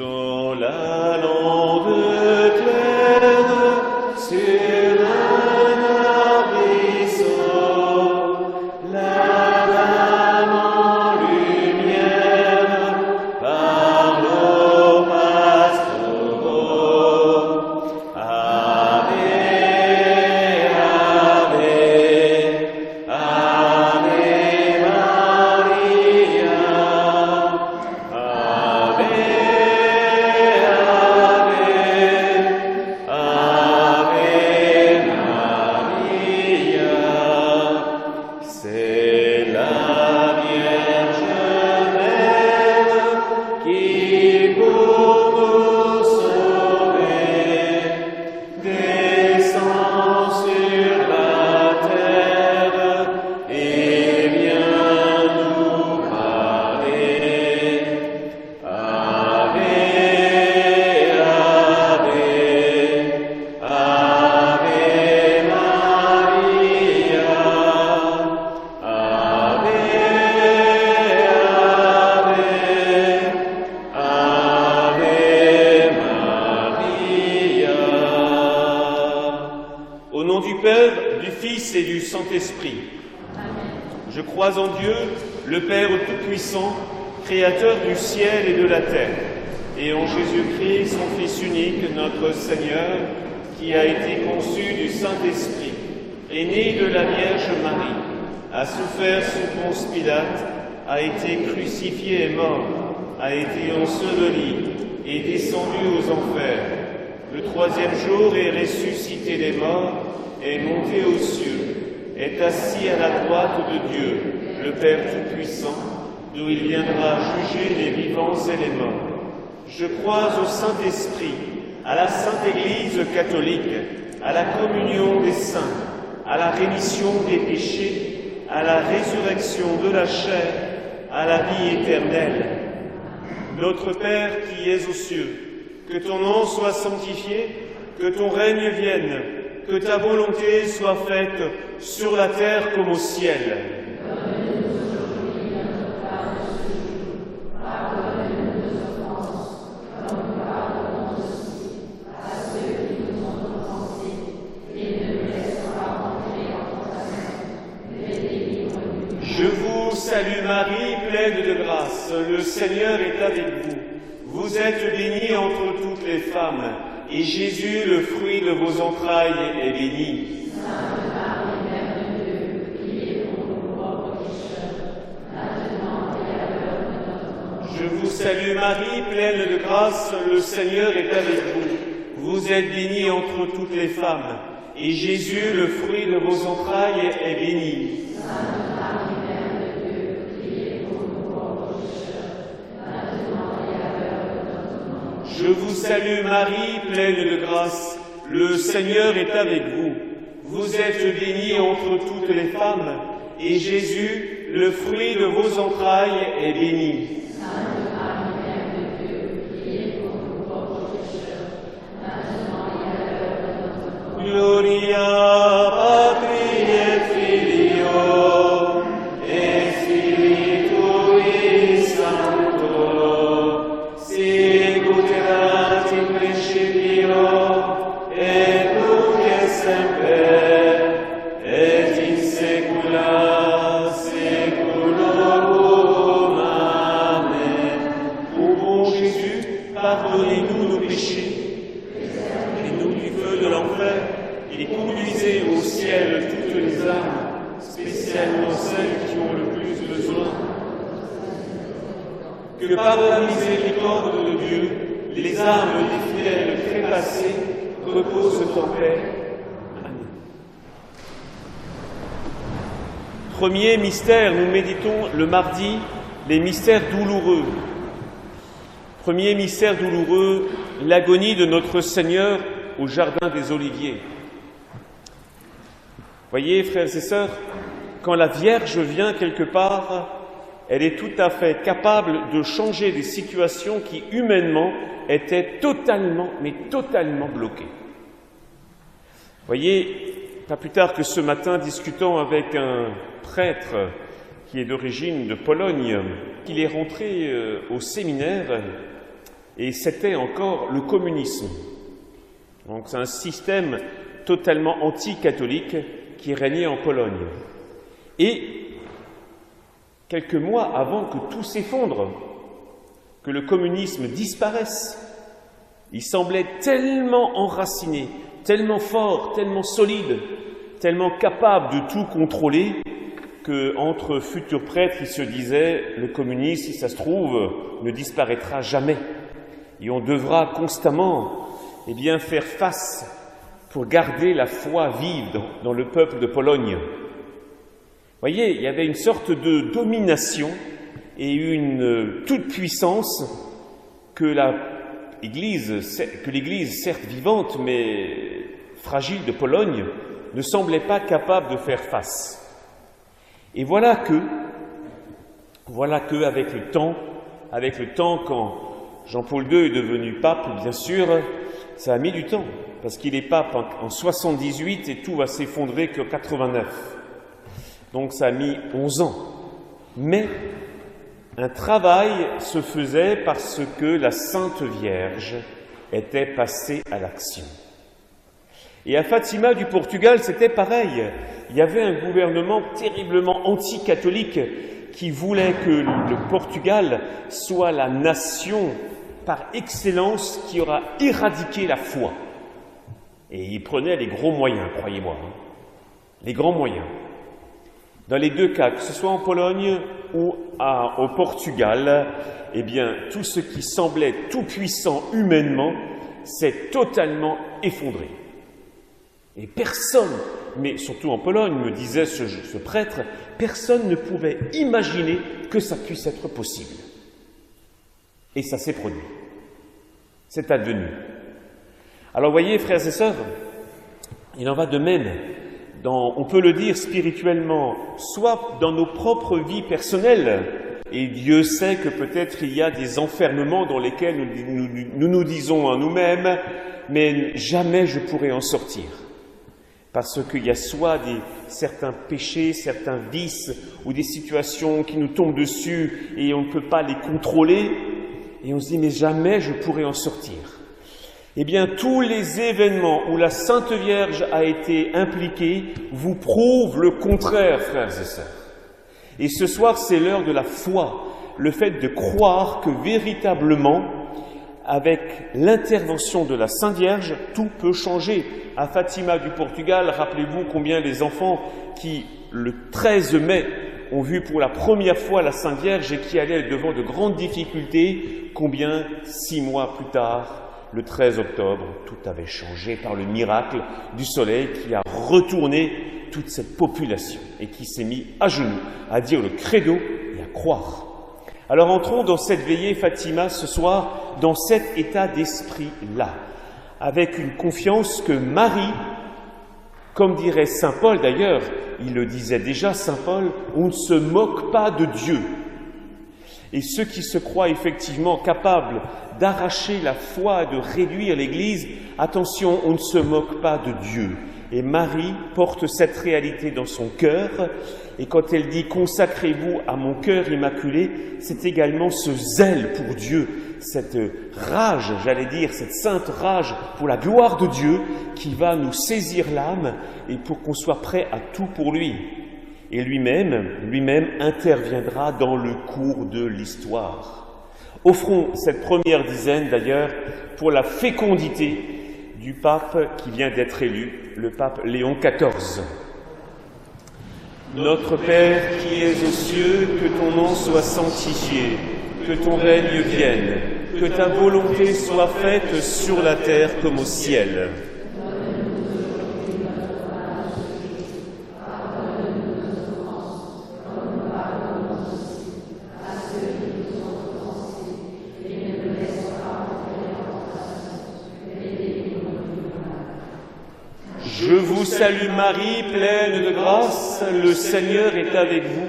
Dans la lande claire, sur un arbrisseau, la dame en lumière parle aux pastoraux. Ave, Ave, Ave Maria, Ave, Ave Maria. C'est la Vierge Mère qui, pour nous sauver, descend sur la terre et vient nous parler. Ave, Ave, Ave Maria, Ave, Ave, Ave Maria. Au nom du Père, du Fils et du Saint-Esprit. Je crois en Dieu, le Père Tout-Puissant, Créateur du ciel et de la terre, et en Jésus-Christ, son Fils unique, notre Seigneur, qui a été conçu du Saint-Esprit, est né de la Vierge Marie, a souffert sous Ponce Pilate, a été crucifié et mort, a été enseveli et descendu aux enfers. Le troisième jour est ressuscité des morts, est monté aux cieux, est assis à la droite de Dieu, le Père Tout-Puissant, d'où il viendra juger les vivants et les morts. Je crois au Saint-Esprit, à la Sainte Église catholique, à la communion des saints, à la rémission des péchés, à la résurrection de la chair, à la vie éternelle. Notre Père qui es aux cieux, que ton nom soit sanctifié, que ton règne vienne, que ta volonté soit faite sur la terre comme au ciel. Je vous salue Marie, pleine de grâce, le Seigneur est avec vous. Vous êtes bénie entre toutes les femmes, et Jésus, le fruit de vos entrailles, est béni. Sainte Marie, Mère de Dieu, priez pour nous pauvres pécheurs, maintenant et à l'heure de notre mort. Je vous salue Marie, pleine de grâce, le Seigneur est avec vous. Vous êtes bénie entre toutes les femmes, et Jésus, le fruit de vos entrailles, est béni. Sainte Marie, Mère de Dieu, priez pour nous pauvres pécheurs, maintenant et à l'heure de notre mort. Je vous salue Marie, pleine de grâce, le Seigneur est avec vous. Vous êtes bénie entre toutes les femmes, et Jésus, le fruit de vos entrailles, est béni. Sainte Marie, Mère de Dieu, priez pour nous pauvres pécheurs, maintenant et à l'heure de notre mort. Gloria Patri et Filio et Spiritui Sancto, sicut erat in principio et nunc et semper et in saecula saeculorum. Amen. Ô bon Jésus, pardonnez-nous nos péchés, et-nous du feu de l'enfer, et conduisez au ciel toutes les âmes, spécialement celles qui ont le plus besoin. Que par la miséricorde de Dieu, les âmes des fidèles trépassés reposent en paix. Amen. Premier mystère, nous méditons le mardi les mystères douloureux. Premier mystère douloureux, l'agonie de notre Seigneur au jardin des Oliviers. Voyez, frères et sœurs, quand la Vierge vient quelque part, elle est tout à fait capable de changer des situations qui, humainement, étaient totalement bloquées. Voyez, pas plus tard que ce matin, discutant avec un prêtre qui est d'origine de Pologne, qu'il est rentré au séminaire, et c'était encore le communisme. Donc c'est un système totalement anti-catholique qui régnait en Pologne. Et quelques mois avant que tout s'effondre, que le communisme disparaisse, il semblait tellement enraciné, tellement fort, tellement solide, tellement capable de tout contrôler, qu'entre futurs prêtres, ils se disaient « le communisme, si ça se trouve, ne disparaîtra jamais. Et on devra constamment faire face pour garder la foi vive dans le peuple de Pologne. » Vous voyez, il y avait une sorte de domination et une toute-puissance que l'Église, certes vivante, mais fragile de Pologne, ne semblait pas capable de faire face. Et voilà que, avec le temps, quand Jean-Paul II est devenu pape, bien sûr, ça a mis du temps, parce qu'il est pape en 78 et tout va s'effondrer qu'en 89. Donc ça a mis 11 ans. Mais un travail se faisait parce que la Sainte Vierge était passée à l'action. Et à Fatima du Portugal, c'était pareil. Il y avait un gouvernement terriblement anti-catholique qui voulait que le Portugal soit la nation par excellence qui aura éradiqué la foi. Et il prenait les gros moyens, croyez-moi. Les grands moyens. Dans les deux cas, que ce soit en Pologne ou au Portugal, tout ce qui semblait tout puissant humainement s'est totalement effondré. Et personne, mais surtout en Pologne, me disait ce prêtre, personne ne pouvait imaginer que ça puisse être possible. Et ça s'est produit. C'est advenu. Alors voyez, frères et sœurs, il en va de même, on peut le dire spirituellement, soit dans nos propres vies personnelles, et Dieu sait que peut-être il y a des enfermements dans lesquels nous disons à nous-mêmes, mais jamais je pourrai en sortir. Parce qu'il y a soit certains péchés, certains vices ou des situations qui nous tombent dessus et on ne peut pas les contrôler et on se dit mais jamais je pourrai en sortir. Tous les événements où la Sainte Vierge a été impliquée vous prouvent le contraire, frères et sœurs. Et ce soir, c'est l'heure de la foi, le fait de croire que véritablement, avec l'intervention de la Sainte Vierge, tout peut changer. À Fatima du Portugal, rappelez-vous combien les enfants qui, le 13 mai, ont vu pour la première fois la Sainte Vierge et qui allaient devant de grandes difficultés, combien 6 mois plus tard, le 13 octobre, tout avait changé par le miracle du soleil qui a retourné toute cette population et qui s'est mis à genoux, à dire le credo et à croire. Alors entrons dans cette veillée Fatima ce soir, dans cet état d'esprit-là, avec une confiance que Marie, comme dirait saint Paul d'ailleurs, il le disait déjà saint Paul, on ne se moque pas de Dieu. Et ceux qui se croient effectivement capables d'arracher la foi, de réduire l'Église, attention, on ne se moque pas de Dieu. Et Marie porte cette réalité dans son cœur, et quand elle dit « consacrez-vous à mon cœur immaculé », c'est également ce zèle pour Dieu, cette rage, j'allais dire, cette sainte rage pour la gloire de Dieu qui va nous saisir l'âme et pour qu'on soit prêt à tout pour lui. Et lui-même interviendra dans le cours de l'histoire. Offrons cette première dizaine d'ailleurs pour la fécondité du pape qui vient d'être élu, le pape Léon XIV. Notre Père qui es aux cieux, que ton nom soit sanctifié, que ton règne vienne, que ta volonté soit faite sur la terre comme au ciel. Je vous salue Marie, pleine de grâce, le Seigneur est avec vous.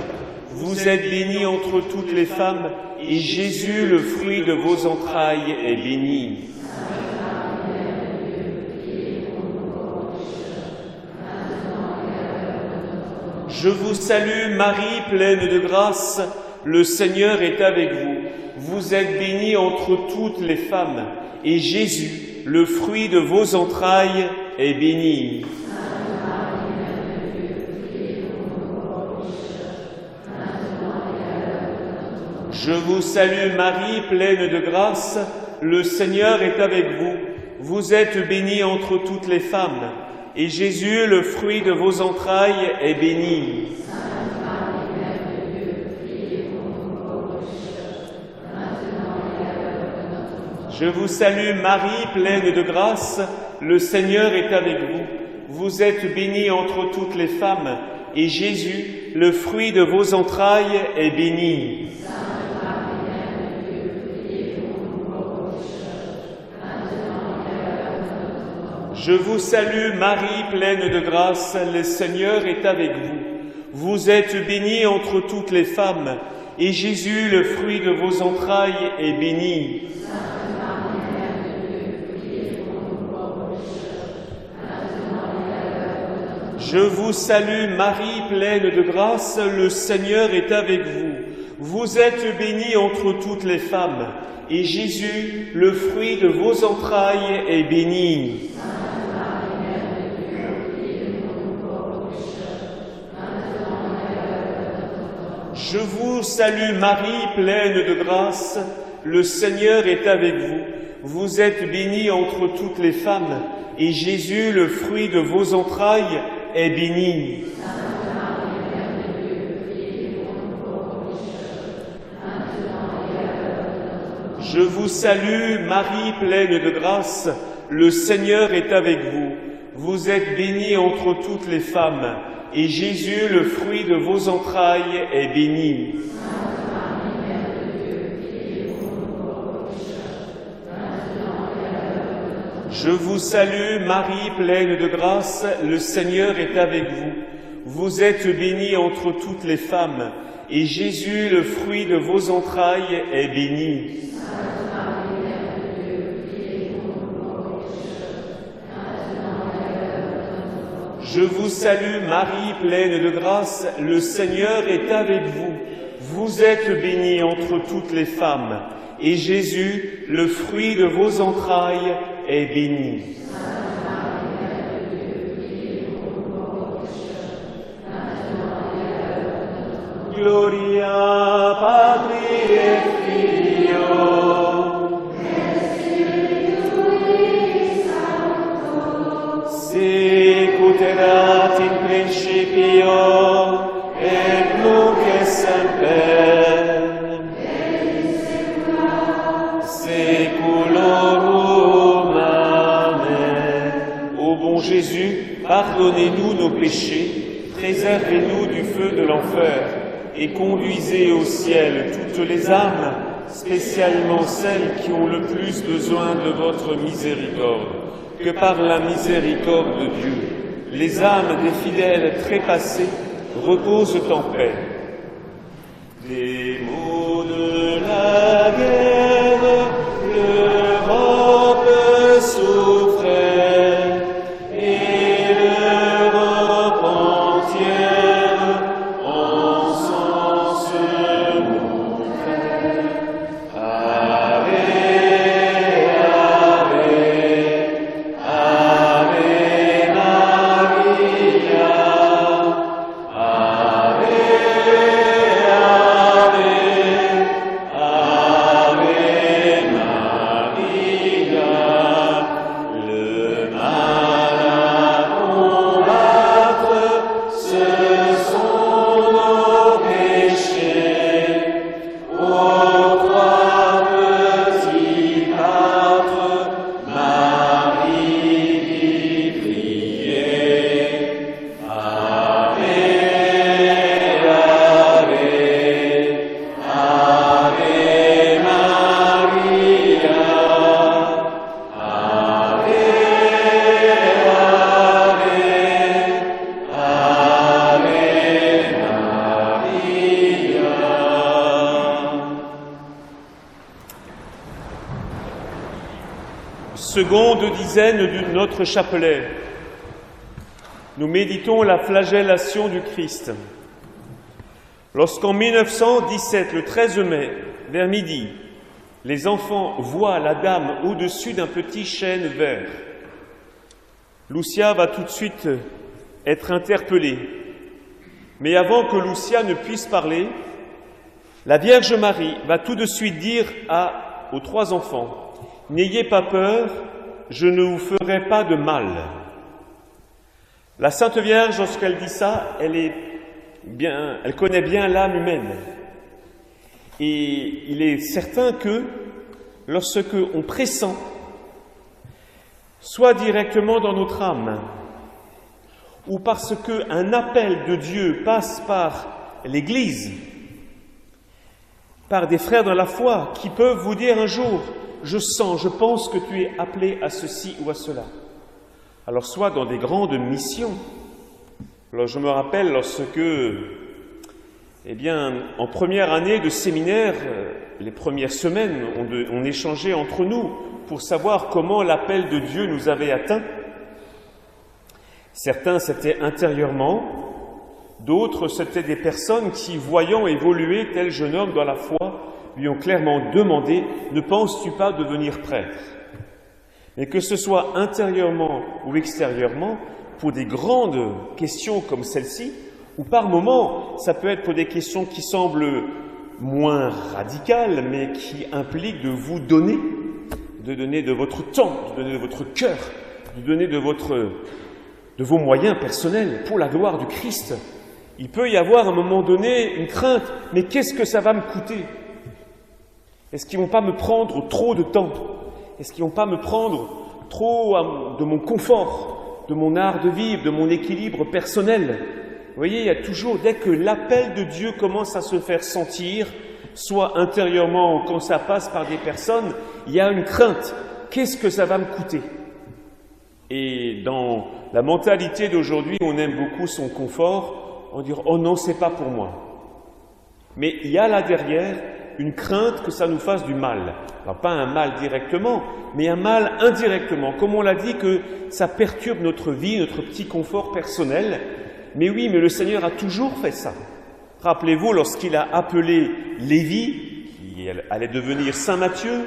Vous êtes bénie entre toutes les femmes, et Jésus, le fruit de vos entrailles, est béni. Je vous salue Marie, pleine de grâce, le Seigneur est avec vous. vous êtes bénie entre toutes les femmes, et Jésus, le fruit de vos entrailles, est béni. Je vous salue Marie, pleine de grâce, le Seigneur est avec vous. Vous êtes bénie entre toutes les femmes, et Jésus, le fruit de vos entrailles, est béni. Je vous salue Marie, pleine de grâce, le Seigneur est avec vous. Vous êtes bénie entre toutes les femmes, et Jésus, le fruit de vos entrailles, est béni. Je vous salue Marie, pleine de grâce, le Seigneur est avec vous. Vous êtes bénie entre toutes les femmes, et Jésus, le fruit de vos entrailles, est béni. Je vous salue Marie, pleine de grâce, le Seigneur est avec vous. Vous êtes bénie entre toutes les femmes, et Jésus, le fruit de vos entrailles, est béni. Je vous salue Marie, pleine de grâce, le Seigneur est avec vous. Vous êtes bénie entre toutes les femmes, et Jésus, le fruit de vos entrailles, est béni. Je vous salue Marie, pleine de grâce, le Seigneur est avec vous. Vous êtes bénie entre toutes les femmes, et Jésus, le fruit de vos entrailles, est béni. Je vous salue, Marie, pleine de grâce, le Seigneur est avec vous. Vous êtes bénie entre toutes les femmes, et Jésus, le fruit de vos entrailles, est béni. Je vous salue Marie, pleine de grâce, le Seigneur est avec vous. Vous êtes bénie entre toutes les femmes, et Jésus, le fruit de vos entrailles, est béni. Gloria Patri et Filio, sicut erat in principio, et nunc et semper, seculorum. Amen. Ô bon Jésus, pardonnez-nous nos péchés, préservez-nous du feu de l'enfer, et conduisez au ciel toutes les âmes, spécialement celles qui ont le plus besoin de votre miséricorde. Que par la miséricorde de Dieu, les âmes des fidèles trépassés reposent en paix. Des maux de la guerre, l'Europe souffrait, et l'Europe entière en sang se montrait. Ave, Ave, Ave Maria, Ave, Ave, Ave Maria. Le mal à combattre, ce sont nos péchés. Ô trois petits pâtres, Marie dit prier. Ave, Ave, Ave Maria, Ave, Ave, Ave Maria. Seconde dizaine de notre chapelet. Nous méditons la flagellation du Christ. Lorsqu'en 1917, le 13 mai, vers midi, les enfants voient la dame au-dessus d'un petit chêne vert, Lucia va tout de suite être interpellée. Mais avant que Lucia ne puisse parler, la Vierge Marie va tout de suite dire aux 3 enfants, « N'ayez pas peur, je ne vous ferai pas de mal. » La Sainte Vierge, lorsqu'elle dit ça, elle connaît bien l'âme humaine. Et il est certain que lorsque on pressent, soit directement dans notre âme, ou parce qu'un appel de Dieu passe par l'Église, par des frères dans la foi qui peuvent vous dire un jour « je sens, je pense que tu es appelé à ceci ou à cela ». Alors soit dans des grandes missions. Alors je me rappelle lorsque, en première année de séminaire, les premières semaines, on échangeait entre nous pour savoir comment l'appel de Dieu nous avait atteints. Certains, c'était intérieurement, d'autres, c'était des personnes qui, voyant évoluer tel jeune homme dans la foi, lui ont clairement demandé « Ne penses-tu pas devenir prêtre ?» Mais que ce soit intérieurement ou extérieurement, pour des grandes questions comme celle-ci, ou par moments, ça peut être pour des questions qui semblent moins radicales, mais qui impliquent de vous donner, de donner de votre temps, de donner de votre cœur, de donner de vos moyens personnels pour la gloire du Christ. Il peut y avoir à un moment donné une crainte, mais qu'est-ce que ça va me coûter? Est-ce qu'ils ne vont pas me prendre trop de temps? Est-ce qu'ils ne vont pas me prendre trop de mon confort, de mon art de vivre, de mon équilibre personnel? Vous voyez, il y a toujours, dès que l'appel de Dieu commence à se faire sentir, soit intérieurement ou quand ça passe par des personnes, il y a une crainte. Qu'est-ce que ça va me coûter? Et dans la mentalité d'aujourd'hui, on aime beaucoup son confort, on dit « Oh non, c'est pas pour moi ». Mais il y a là derrière une crainte que ça nous fasse du mal. Alors pas un mal directement, mais un mal indirectement. Comme on l'a dit, que ça perturbe notre vie, notre petit confort personnel. Mais oui, mais le Seigneur a toujours fait ça. Rappelez-vous, lorsqu'il a appelé Lévi, qui allait devenir Saint Matthieu,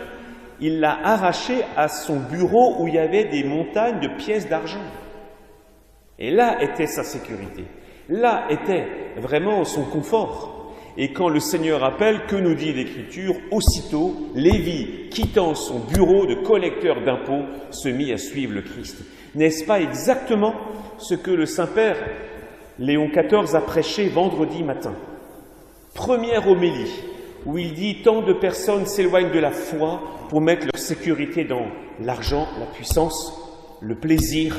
il l'a arraché à son bureau où il y avait des montagnes de pièces d'argent. Et là était sa sécurité. Là était vraiment son confort. Et quand le Seigneur appelle, que nous dit l'Écriture? Aussitôt, Lévi, quittant son bureau de collecteur d'impôts, se mit à suivre le Christ. N'est-ce pas exactement ce que le Saint-Père Léon XIV a prêché vendredi matin? Première homélie, où il dit « Tant de personnes s'éloignent de la foi pour mettre leur sécurité dans l'argent, la puissance, le plaisir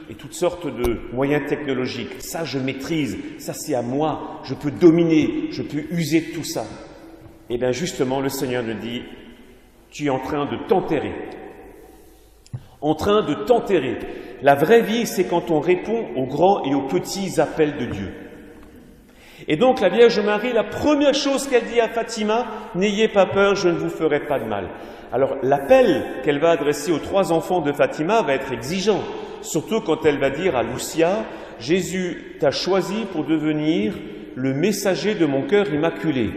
et toutes sortes de moyens technologiques. Ça, je maîtrise, ça c'est à moi, je peux dominer, je peux user de tout ça. » Et bien justement, le Seigneur nous dit « Tu es en train de t'enterrer. » En train de t'enterrer. La vraie vie, c'est quand on répond aux grands et aux petits appels de Dieu. Et donc la Vierge Marie, la première chose qu'elle dit à Fatima, « N'ayez pas peur, je ne vous ferai pas de mal. » Alors l'appel qu'elle va adresser aux 3 enfants de Fatima va être exigeant, surtout quand elle va dire à Lucia, « Jésus t'a choisi pour devenir le messager de mon cœur immaculé,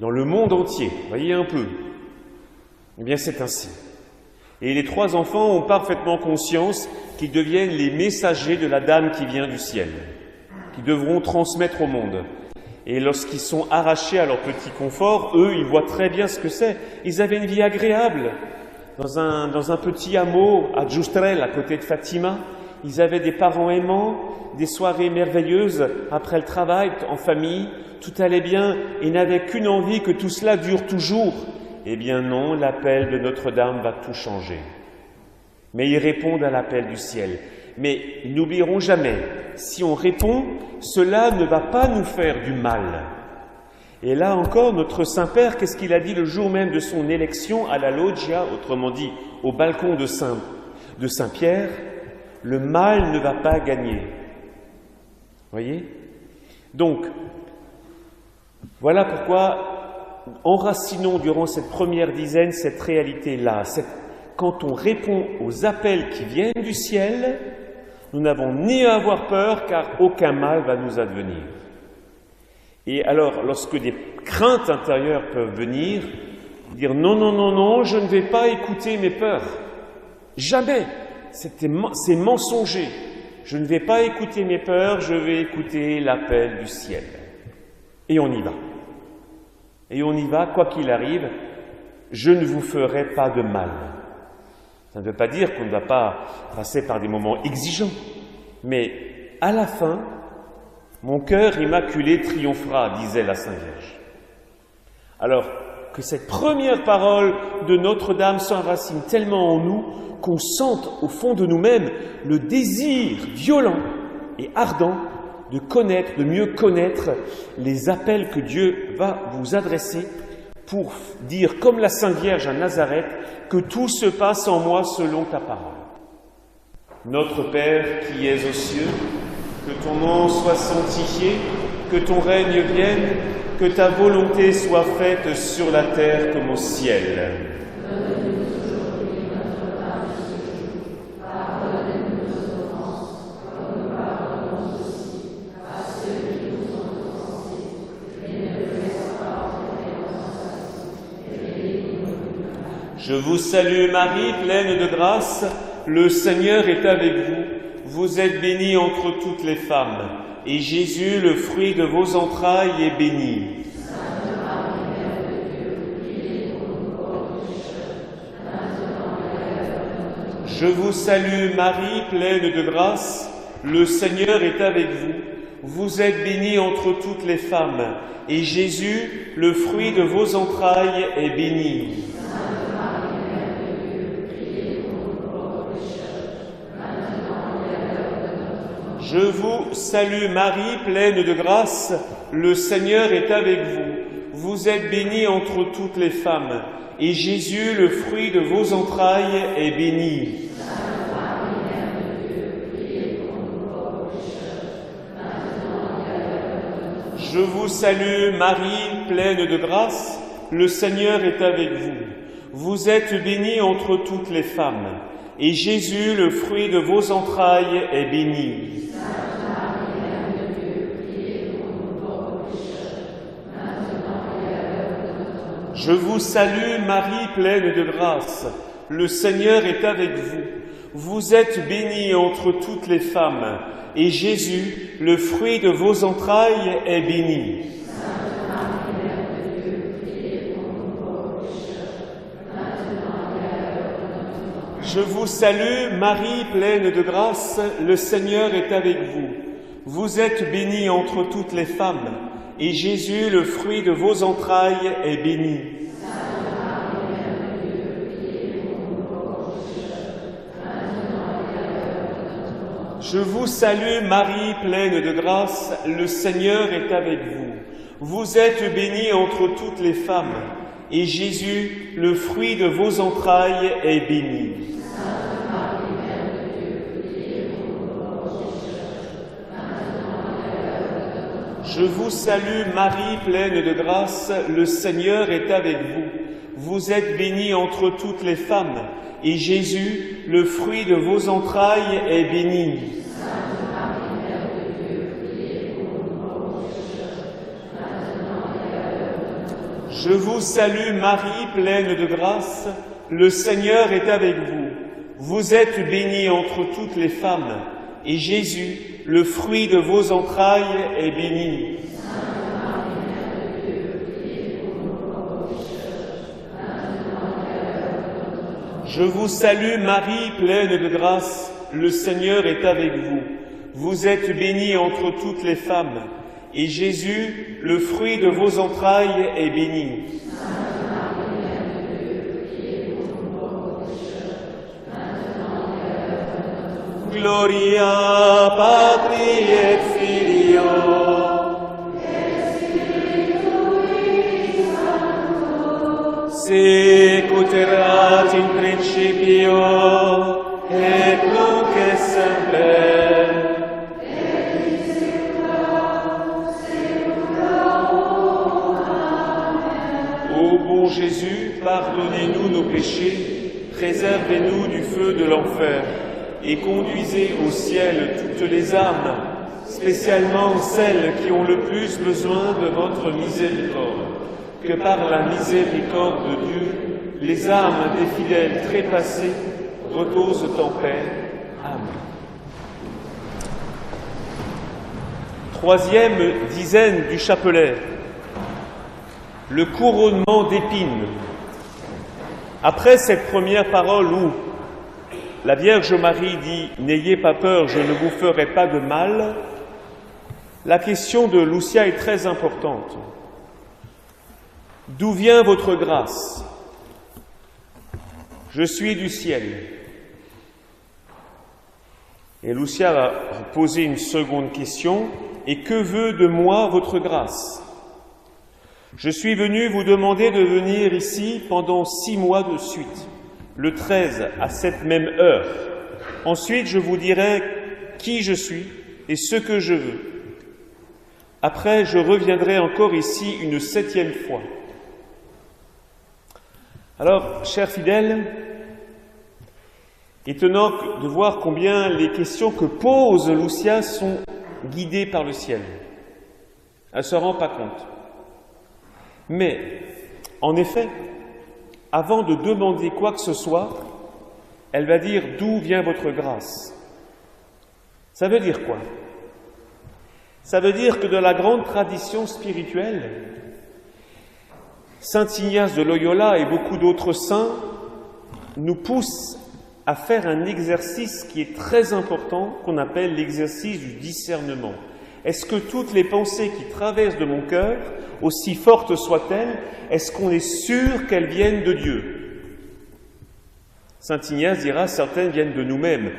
dans le monde entier. » Voyez un peu. Eh bien c'est ainsi. Et les 3 enfants ont parfaitement conscience qu'ils deviennent les messagers de la Dame qui vient du ciel, qui devront transmettre au monde. Et lorsqu'ils sont arrachés à leur petit confort, eux, ils voient très bien ce que c'est. Ils avaient une vie agréable dans un petit hameau à Giustrel, à côté de Fatima. Ils avaient des parents aimants, des soirées merveilleuses après le travail, en famille. Tout allait bien. Ils n'avaient qu'une envie, que tout cela dure toujours. Eh bien non, l'appel de Notre-Dame va tout changer. Mais ils répondent à l'appel du ciel. Mais n'oublierons jamais, si on répond, cela ne va pas nous faire du mal. Et là encore, notre Saint-Père, qu'est-ce qu'il a dit le jour même de son élection à la loggia, autrement dit au balcon de Saint-Pierre? Le mal ne va pas gagner. Voyez? Donc, voilà pourquoi enracinons durant cette première dizaine cette réalité-là. Quand on répond aux appels qui viennent du ciel, nous n'avons ni à avoir peur, car aucun mal va nous advenir. Et alors, lorsque des craintes intérieures peuvent venir, dire non, non, non, non, je ne vais pas écouter mes peurs. Jamais. C'est mensonger. Je ne vais pas écouter mes peurs, je vais écouter l'appel du ciel. Et on y va. Et on y va, quoi qu'il arrive, je ne vous ferai pas de mal. Ça ne veut pas dire qu'on ne va pas passer par des moments exigeants. Mais à la fin, mon cœur immaculé triomphera, disait la Sainte Vierge. Alors, que cette première parole de Notre-Dame s'enracine tellement en nous qu'on sente au fond de nous-mêmes le désir violent et ardent de connaître, de mieux connaître les appels que Dieu va vous adresser pour dire, comme la Sainte Vierge à Nazareth, que tout se passe en moi selon ta parole. Notre Père qui es aux cieux, que ton nom soit sanctifié, que ton règne vienne, que ta volonté soit faite sur la terre comme au ciel. Donne-nous aujourd'hui notre pain de ce jour. Pardonne-nous nos offenses, comme nous pardonnons aussi à ceux qui nous ont offensés. Et ne nous laisse pas entrer en tentation, et délivre-nous du mal. Je vous salue Marie, pleine de grâce, le Seigneur est avec vous. Vous êtes bénie entre toutes les femmes, et Jésus, le fruit de vos entrailles, est béni. Sainte Marie, Mère de Dieu, priez pour nous pauvres pécheurs, maintenant et à l'heure de notre mort. Je vous salue Marie, pleine de grâce, le Seigneur est avec vous. Vous êtes bénie entre toutes les femmes, et Jésus, le fruit de vos entrailles, est béni. Sainte Marie, Mère de Dieu, priez pour nous pauvres pécheurs, maintenant et à l'heure de notre mort. Je vous salue Marie, pleine de grâce, le Seigneur est avec vous. Vous êtes bénie entre toutes les femmes, et Jésus, le fruit de vos entrailles, est béni. Sainte Marie, Mère de Dieu, priez pour nous pauvres pécheurs, maintenant et à l'heure de notre mort. Je vous salue Marie, pleine de grâce, le Seigneur est avec vous. Vous êtes bénie entre toutes les femmes, et Jésus, le fruit de vos entrailles, est béni. Je vous salue Marie, pleine de grâce, le Seigneur est avec vous. Vous êtes bénie entre toutes les femmes, et Jésus, le fruit de vos entrailles, est béni. Je vous salue Marie, pleine de grâce, le Seigneur est avec vous. Vous êtes bénie entre toutes les femmes, et Jésus, le fruit de vos entrailles, est béni. Je vous salue Marie, pleine de grâce, le Seigneur est avec vous. Vous êtes bénie entre toutes les femmes, et Jésus, le fruit de vos entrailles, est béni. Je vous salue Marie, pleine de grâce, le Seigneur est avec vous. Vous êtes bénie entre toutes les femmes, et Jésus, le fruit de vos entrailles, est béni. Je vous salue Marie, pleine de grâce, le Seigneur est avec vous. Vous êtes bénie entre toutes les femmes, et Jésus, le fruit de vos entrailles, est béni. Je vous salue Marie, pleine de grâce, le Seigneur est avec vous. Vous êtes bénie entre toutes les femmes, et Jésus, le fruit de vos entrailles, est béni. Gloria Patri et Filio Sicut erat in principio et nunc et semper Ô bon Jésus, pardonnez-nous nos péchés, préservez-nous du feu de l'enfer et conduisez au ciel toutes les âmes, spécialement celles qui ont le plus besoin de votre miséricorde. Que par la miséricorde de Dieu, les âmes des fidèles trépassés reposent en paix. Amen. Troisième dizaine du chapelet, le couronnement d'épines. Après cette première parole où la Vierge Marie dit « N'ayez pas peur, je ne vous ferai pas de mal », la question de Lucia est très importante. D'où vient votre grâce? Je suis du ciel. Et Lucia va poser une seconde question. Et que veut de moi votre grâce? Je suis venu vous demander de venir ici pendant 6 mois de suite, le 13 à cette même heure. Ensuite, je vous dirai qui je suis et ce que je veux. Après, je reviendrai encore ici une 7e fois. Alors, chers fidèles, étonnant de voir combien les questions que pose Lucia sont guidées par le ciel. Elle ne se rend pas compte. Mais, en effet, avant de demander quoi que ce soit, elle va dire « D'où vient votre grâce ?» Ça veut dire quoi? Ça veut dire que dans la grande tradition spirituelle, Saint Ignace de Loyola et beaucoup d'autres saints nous poussent à faire un exercice qui est très important, qu'on appelle l'exercice du discernement. Est-ce que toutes les pensées qui traversent de mon cœur, aussi fortes soient-elles, est-ce qu'on est sûr qu'elles viennent de Dieu? Saint Ignace dira, certaines viennent de nous-mêmes,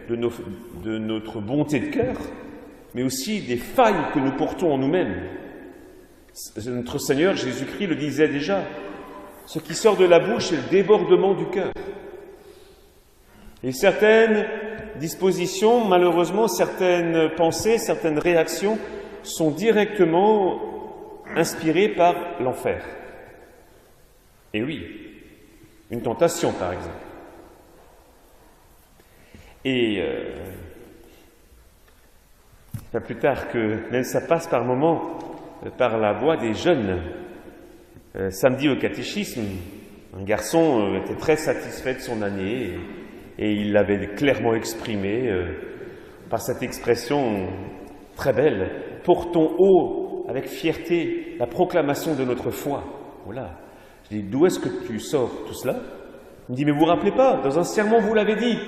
de notre bonté de cœur, mais aussi des failles que nous portons en nous-mêmes. Notre Seigneur Jésus-Christ le disait déjà, ce qui sort de la bouche, c'est le débordement du cœur. Et certaines dispositions, malheureusement, certaines pensées, certaines réactions sont directement inspirées par l'enfer. Et oui, une tentation, par exemple. Et pas plus tard que même ça passe par moments par la voix des jeunes. Samedi au catéchisme, un garçon était très satisfait de son année et il l'avait clairement exprimé par cette expression très belle. Portons haut avec fierté la proclamation de notre foi. Voilà. Je dis, d'où est-ce que tu sors tout cela? Il me dit, mais vous vous rappelez pas, dans un sermon vous l'avez dit.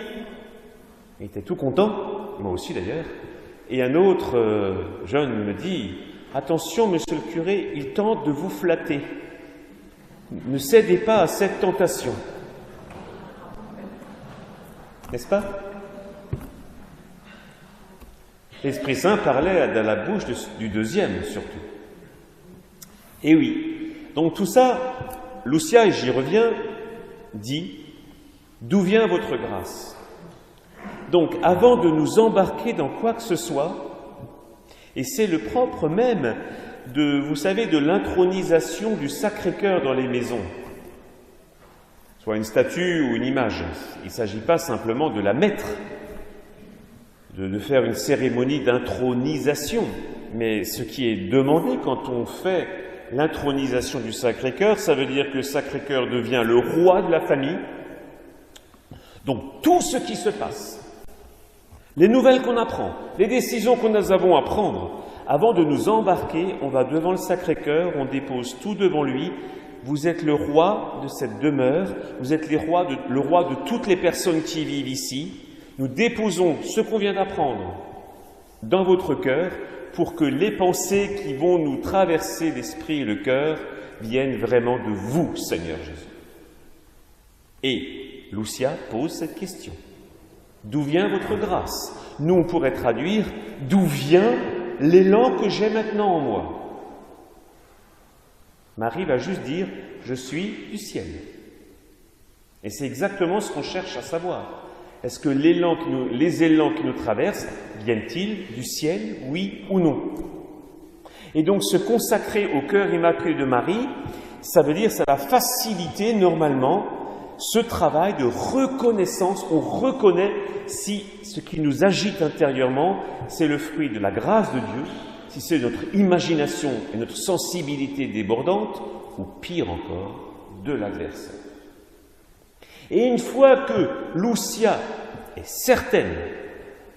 Il était tout content, moi aussi d'ailleurs. Et un autre jeune me dit, attention monsieur le curé, il tente de vous flatter. Ne cédez pas à cette tentation. N'est-ce pas? L'Esprit Saint parlait dans la bouche du deuxième, surtout. Et oui, donc tout ça, Lucia, et j'y reviens, dit « D'où vient votre grâce ?» Donc, avant de nous embarquer dans quoi que ce soit, et c'est le propre même de, vous savez, de l'intronisation du Sacré-Cœur dans les maisons, soit une statue ou une image. Il ne s'agit pas simplement de la mettre, de faire une cérémonie d'intronisation, mais ce qui est demandé quand on fait l'intronisation du Sacré-Cœur, ça veut dire que le Sacré-Cœur devient le roi de la famille. Donc tout ce qui se passe, les nouvelles qu'on apprend, les décisions que nous avons à prendre, avant de nous embarquer, on va devant le Sacré-Cœur, on dépose tout devant lui. Vous êtes le roi de cette demeure, vous êtes le roi de toutes les personnes qui vivent ici. Nous déposons ce qu'on vient d'apprendre dans votre cœur pour que les pensées qui vont nous traverser l'esprit et le cœur viennent vraiment de vous, Seigneur Jésus. Et Lucia pose cette question. D'où vient votre grâce? Nous, on pourrait traduire « D'où vient l'élan que j'ai maintenant en moi ?» Marie va juste dire « Je suis du ciel ». Et c'est exactement ce qu'on cherche à savoir. Est-ce que les élans qui nous traversent viennent-ils du ciel, oui ou non? Et donc se consacrer au cœur immaculé de Marie, ça veut dire, ça va faciliter normalement ce travail de reconnaissance. On reconnaît si ce qui nous agite intérieurement, c'est le fruit de la grâce de Dieu, si c'est notre imagination et notre sensibilité débordante, ou pire encore, de l'adversaire. Et une fois que Lucia est certaine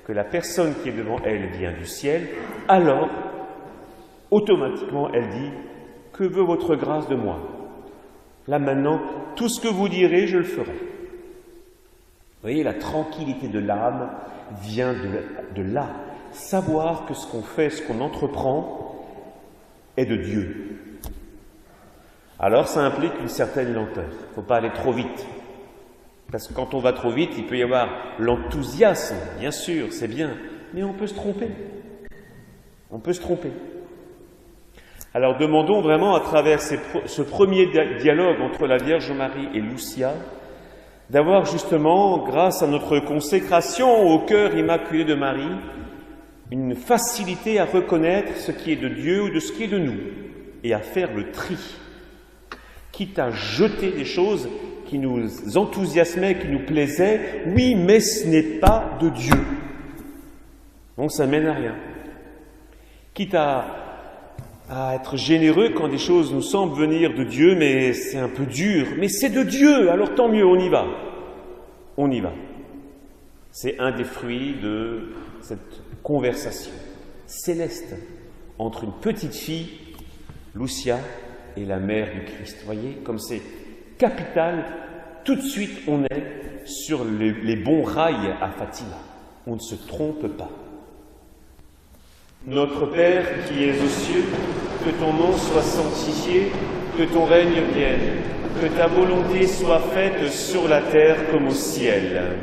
que la personne qui est devant elle vient du ciel, alors, automatiquement, elle dit « Que veut votre grâce de moi ?» Là maintenant, tout ce que vous direz, je le ferai. Vous voyez, la tranquillité de l'âme vient de là. Savoir que ce qu'on fait, ce qu'on entreprend, est de Dieu. Alors ça implique une certaine lenteur. Il ne faut pas aller trop vite. Parce que quand on va trop vite, il peut y avoir l'enthousiasme, bien sûr, c'est bien, mais on peut se tromper. On peut se tromper. Alors demandons vraiment à travers ce premier dialogue entre la Vierge Marie et Lucia, d'avoir justement, grâce à notre consécration au cœur immaculé de Marie, une facilité à reconnaître ce qui est de Dieu ou de ce qui est de nous, et à faire le tri, quitte à jeter des choses qui nous enthousiasmaient, qui nous plaisaient, oui, mais ce n'est pas de Dieu. Donc ça ne mène à rien. Quitte à être généreux quand des choses nous semblent venir de Dieu, mais c'est un peu dur, mais c'est de Dieu, alors tant mieux, on y va. On y va. C'est un des fruits de cette conversation céleste entre une petite fille, Lucia, et la mère du Christ. Vous voyez, comme c'est capital, tout de suite on est sur les bons rails à Fatima. On ne se trompe pas. Notre Père qui es aux cieux, que ton nom soit sanctifié, que ton règne vienne, que ta volonté soit faite sur la terre comme au ciel.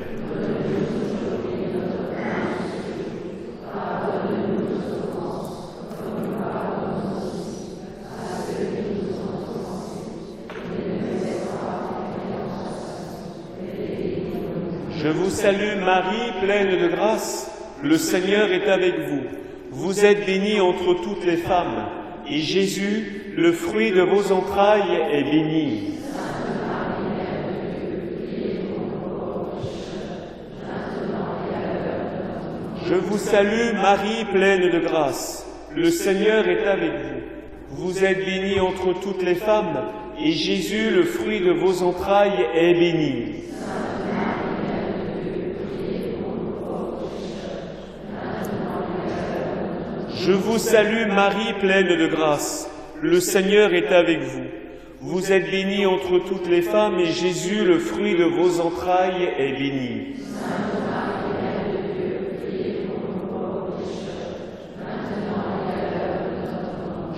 Je vous salue Marie, pleine de grâce, le Seigneur est avec vous. Vous êtes bénie entre toutes les femmes, et Jésus, le fruit de vos entrailles, est béni. Je vous salue Marie, pleine de grâce, le Seigneur est avec vous. Vous êtes bénie entre toutes les femmes, et Jésus, le fruit de vos entrailles, est béni. Je vous salue Marie, pleine de grâce, le Seigneur est avec vous. Vous êtes bénie entre toutes les femmes, et Jésus, le fruit de vos entrailles, est béni.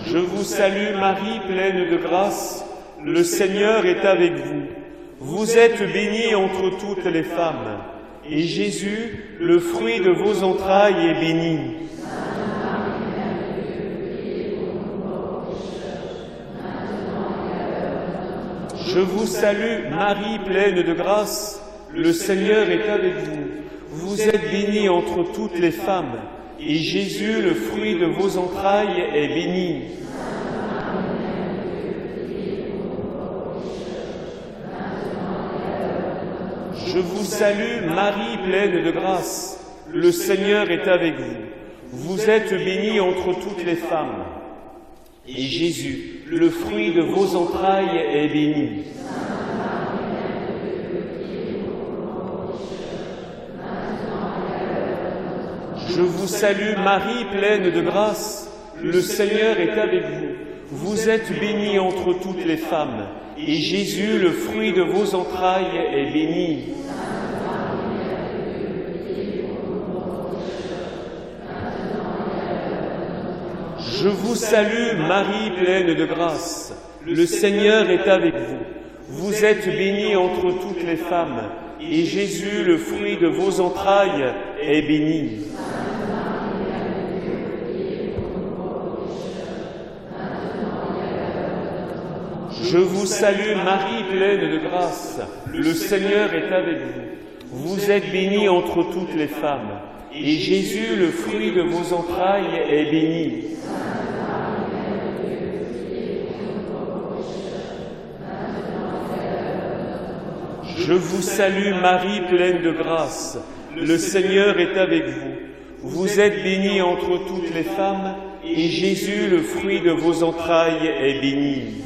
Je vous salue Marie, pleine de grâce, le Seigneur est avec vous. Vous êtes bénie entre toutes les femmes, et Jésus, le fruit de vos entrailles, est béni. Je vous salue, Marie, pleine de grâce, le Seigneur est avec vous. Vous êtes bénie entre toutes les femmes, et Jésus, le fruit de vos entrailles, est béni. Je vous salue, Marie, pleine de grâce, le Seigneur est avec vous. Vous êtes bénie entre toutes les femmes, et Jésus, le fruit de vos entrailles, est béni. Je vous salue Marie, pleine de grâce, le Seigneur est avec vous. Vous êtes bénie entre toutes les femmes, et Jésus, le fruit de vos entrailles, est béni. Je vous salue Marie, pleine de grâce, le Seigneur est avec vous. Vous êtes bénie entre toutes les femmes, et Jésus, le fruit de vos entrailles, est béni. Je vous salue Marie, pleine de grâce, le Seigneur est avec vous. Vous êtes bénie entre toutes les femmes, et Jésus, le fruit de vos entrailles, est béni. Je vous salue Marie, pleine de grâce. Le Seigneur est avec vous. Vous êtes bénie entre toutes les femmes, et Jésus, le fruit de vos entrailles, est béni.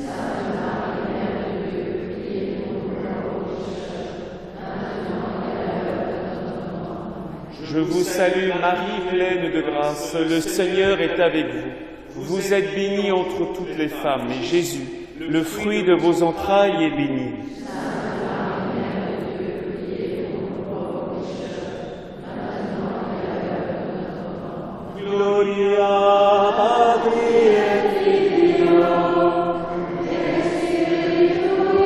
Je vous salue Marie, pleine de grâce. Le Seigneur est avec vous. Vous êtes bénie entre toutes les femmes, et Jésus, le fruit de vos entrailles, est béni. Gloria Patri et Filio et Spiritui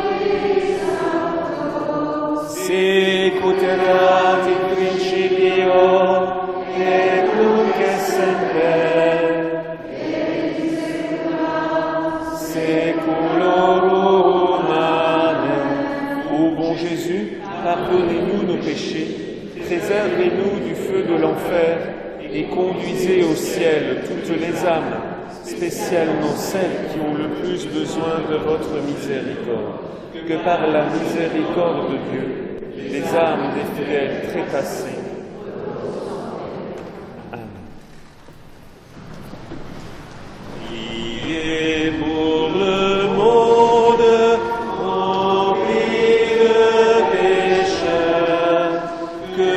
Sancto, sicut erat in principio et nunc et semper seculorum. Amen. Ô bon Jésus, pardonnez-nous nos péchés, préservez-nous du feu de l'enfer, et conduisez au ciel toutes les âmes, spécialement celles qui ont le plus besoin de votre miséricorde. Que par la miséricorde de Dieu, les âmes des fidèles trépassés. Amen. Priez pour le monde rempli de pécheurs, que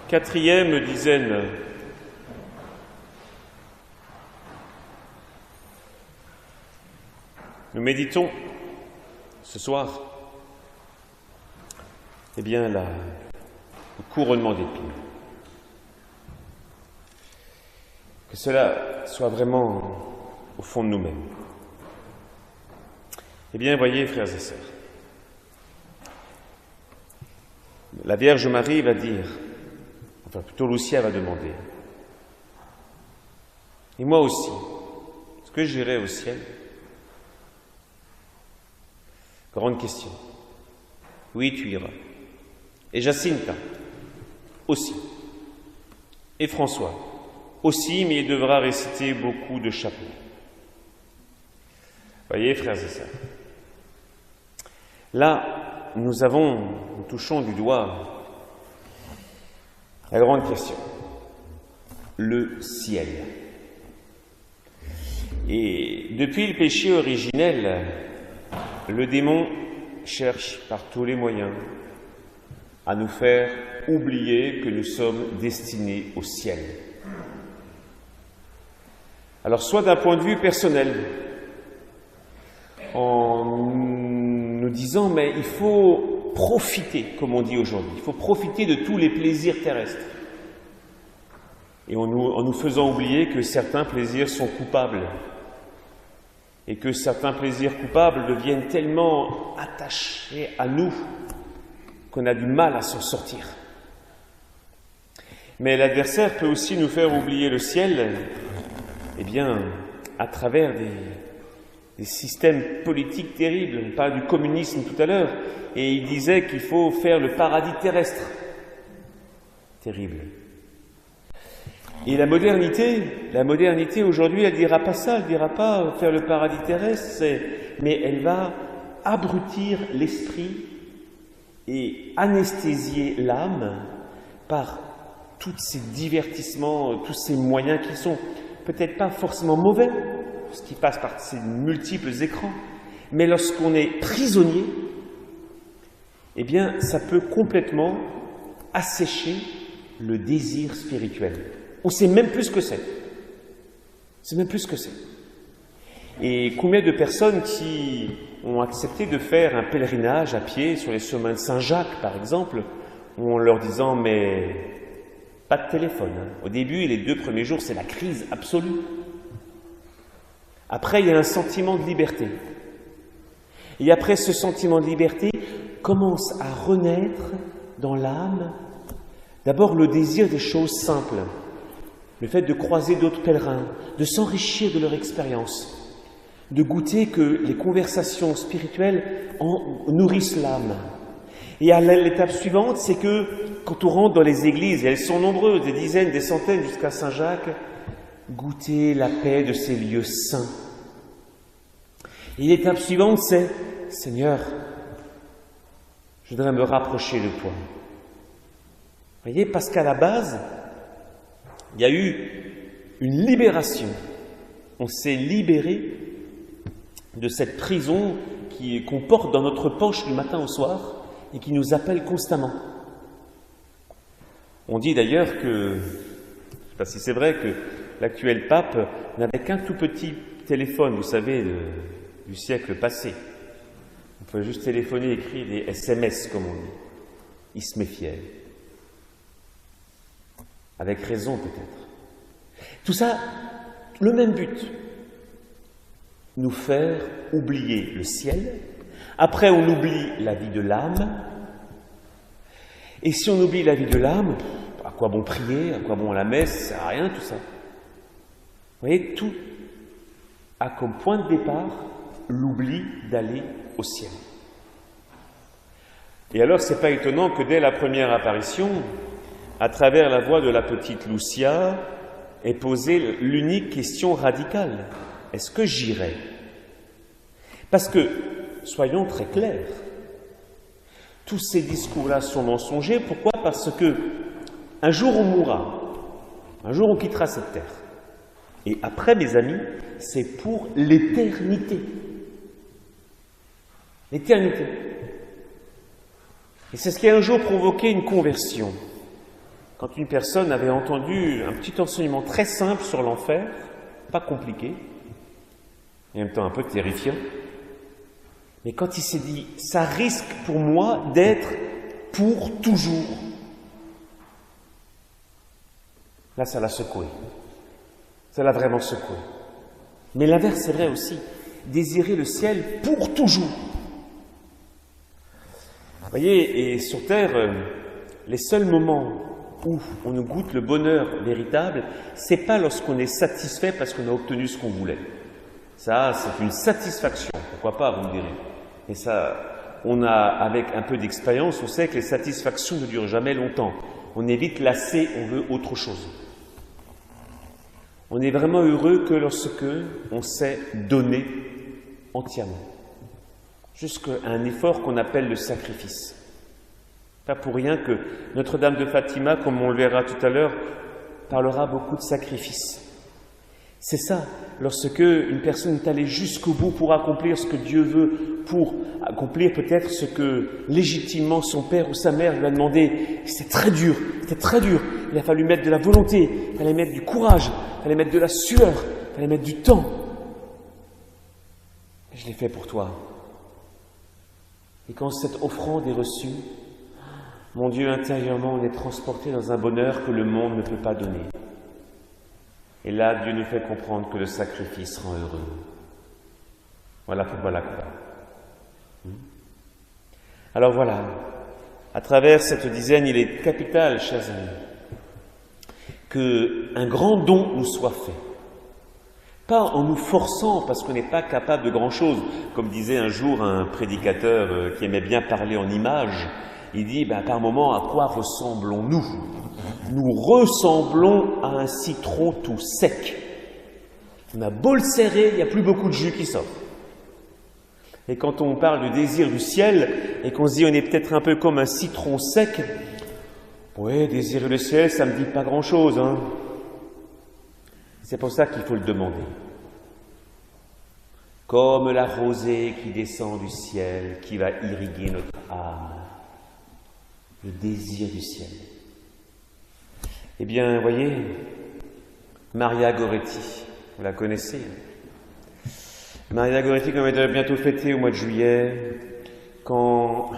Quatrième dizaine. Nous méditons ce soir, le couronnement d'épines. Que cela soit vraiment au fond de nous-mêmes. Voyez, frères et sœurs, la Vierge Marie va dire, enfin plutôt Lucia va demander, et moi aussi, est-ce que j'irai au ciel? Grande question. Oui, tu iras. Et Jacinta aussi. Et François aussi, mais il devra réciter beaucoup de chapelets. Voyez, frères et sœurs, là, nous touchons du doigt la grande question, le ciel. Et depuis le péché originel, le démon cherche par tous les moyens à nous faire oublier que nous sommes destinés au ciel. Alors, soit d'un point de vue personnel, en nous disant, mais il faut profiter, comme on dit aujourd'hui, il faut profiter de tous les plaisirs terrestres. Et en nous faisant oublier que certains plaisirs sont coupables, et que certains plaisirs coupables deviennent tellement attachés à nous qu'on a du mal à s'en sortir. Mais l'adversaire peut aussi nous faire oublier le ciel, à travers des systèmes politiques terribles. On parle du communisme tout à l'heure, et il disait qu'il faut faire le paradis terrestre. Terrible. Et la modernité aujourd'hui, elle ne dira pas ça, elle ne dira pas faire le paradis terrestre, mais elle va abrutir l'esprit et anesthésier l'âme par tous ces divertissements, tous ces moyens qui sont peut-être pas forcément mauvais, ce qui passe par ces multiples écrans, mais lorsqu'on est prisonnier, eh bien, ça peut complètement assécher le désir spirituel. On ne sait même plus ce que c'est. C'est même plus ce que c'est. Et combien de personnes qui ont accepté de faire un pèlerinage à pied sur les chemins de Saint-Jacques, par exemple, en leur disant « mais pas de téléphone. Hein. » Au début, les 2 premiers jours, c'est la crise absolue. Après, il y a un sentiment de liberté. Et après ce sentiment de liberté, commence à renaître dans l'âme d'abord le désir des choses simples, le fait de croiser d'autres pèlerins, de s'enrichir de leur expérience, de goûter que les conversations spirituelles en nourrissent l'âme. Et à l'étape suivante, c'est que quand on rentre dans les églises, et elles sont nombreuses, des dizaines, des centaines jusqu'à Saint-Jacques, goûter la paix de ces lieux saints. Et l'étape suivante, c'est « Seigneur, je voudrais me rapprocher de toi. » Vous voyez, parce qu'à la base, il y a eu une libération. On s'est libéré de cette prison qu'on porte dans notre poche du matin au soir et qui nous appelle constamment. On dit d'ailleurs que, je ne sais pas si c'est vrai, que l'actuel pape n'avait qu'un tout petit téléphone, vous savez, du siècle passé. On pouvait juste téléphoner, écrire des SMS, comme on dit. Il se méfiait. Avec raison, peut-être. Tout ça, le même but. Nous faire oublier le ciel. Après, on oublie la vie de l'âme. Et si on oublie la vie de l'âme, à quoi bon prier, à quoi bon la messe, ça ne sert à rien, tout ça. Vous voyez, tout a comme point de départ l'oubli d'aller au ciel. Et alors, ce n'est pas étonnant que dès la première apparition, à travers la voix de la petite Lucia, est posée l'unique question radicale. Est-ce que j'irai? Parce que, soyons très clairs, tous ces discours-là sont mensongers. Pourquoi? Parce que un jour on mourra, un jour on quittera cette terre. Et après, mes amis, c'est pour l'éternité. L'éternité. Et c'est ce qui a un jour provoqué une conversion. Quand une personne avait entendu un petit enseignement très simple sur l'enfer, pas compliqué, et en même temps un peu terrifiant, mais quand il s'est dit, ça risque pour moi d'être pour toujours, là ça l'a secoué. Ça l'a vraiment secoué. Mais l'inverse c'est vrai aussi, désirer le ciel pour toujours. Vous voyez, et sur Terre, les seuls moments où on nous goûte le bonheur véritable, c'est pas lorsqu'on est satisfait parce qu'on a obtenu ce qu'on voulait. Ça, c'est une satisfaction. Pourquoi pas, vous me direz. Et ça, on a, avec un peu d'expérience, on sait que les satisfactions ne durent jamais longtemps. On est vite lassé, on veut autre chose. On est vraiment heureux que lorsque on sait donner entièrement. Jusqu'à un effort qu'on appelle le sacrifice. Pas pour rien que Notre-Dame de Fatima, comme on le verra tout à l'heure, parlera beaucoup de sacrifice. C'est ça, lorsque une personne est allée jusqu'au bout pour accomplir ce que Dieu veut, pour accomplir peut-être ce que légitimement son père ou sa mère lui a demandé. C'était très dur, il a fallu mettre de la volonté, il fallait mettre du courage, il fallait mettre de la sueur, il fallait mettre du temps. Et je l'ai fait pour toi. Et quand cette offrande est reçue, mon Dieu, intérieurement, on est transporté dans un bonheur que le monde ne peut pas donner. Et là, Dieu nous fait comprendre que le sacrifice rend heureux. Voilà pourquoi la croix. Alors voilà, à travers cette dizaine, il est capital, chers amis, qu'un grand don nous soit fait. Pas en nous forçant parce qu'on n'est pas capable de grand-chose. Comme disait un jour un prédicateur qui aimait bien parler en images, il dit, par moment, à quoi ressemblons-nous? Nous ressemblons à un citron tout sec. On a beau le serrer, il n'y a plus beaucoup de jus qui sort. Et quand on parle du désir du ciel, et qu'on se dit on est peut-être un peu comme un citron sec, oui, désirer le ciel, ça ne me dit pas grand-chose, hein. C'est pour ça qu'il faut le demander. Comme la rosée qui descend du ciel, qui va irriguer notre âme. Le désir du ciel. Eh bien, voyez, Maria Goretti, vous la connaissez. Maria Goretti, comme elle est bientôt fêtée au mois de juillet, quand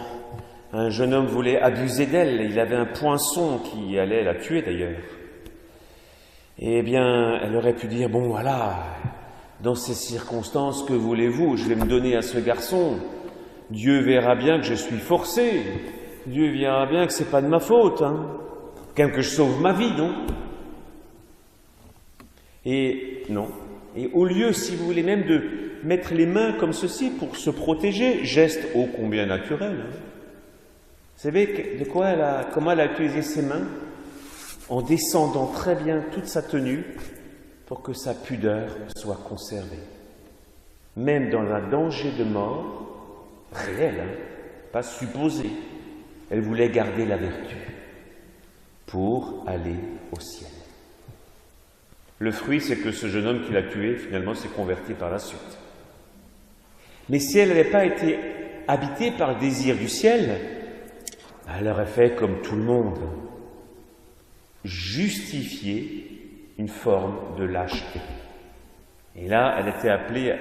un jeune homme voulait abuser d'elle, il avait un poinçon qui allait la tuer d'ailleurs. Eh bien, elle aurait pu dire, bon voilà, dans ces circonstances, que voulez-vous, je vais me donner à ce garçon. Dieu verra bien que je suis forcé. Dieu verra bien que c'est pas de ma faute, hein. Quand même que je sauve ma vie, non? Et non. Et au lieu, si vous voulez, même de mettre les mains comme ceci pour se protéger, geste ô combien naturel. Hein. Vous savez comment elle a utilisé ses mains? En descendant très bien toute sa tenue pour que sa pudeur soit conservée. Même dans un danger de mort, réel, hein, pas supposé, elle voulait garder la vertu pour aller au ciel. Le fruit, c'est que ce jeune homme qui l'a tué, finalement, s'est converti par la suite. Mais si elle n'avait pas été habitée par le désir du ciel, elle aurait fait comme tout le monde, justifier une forme de lâcheté. Et là, elle était appelée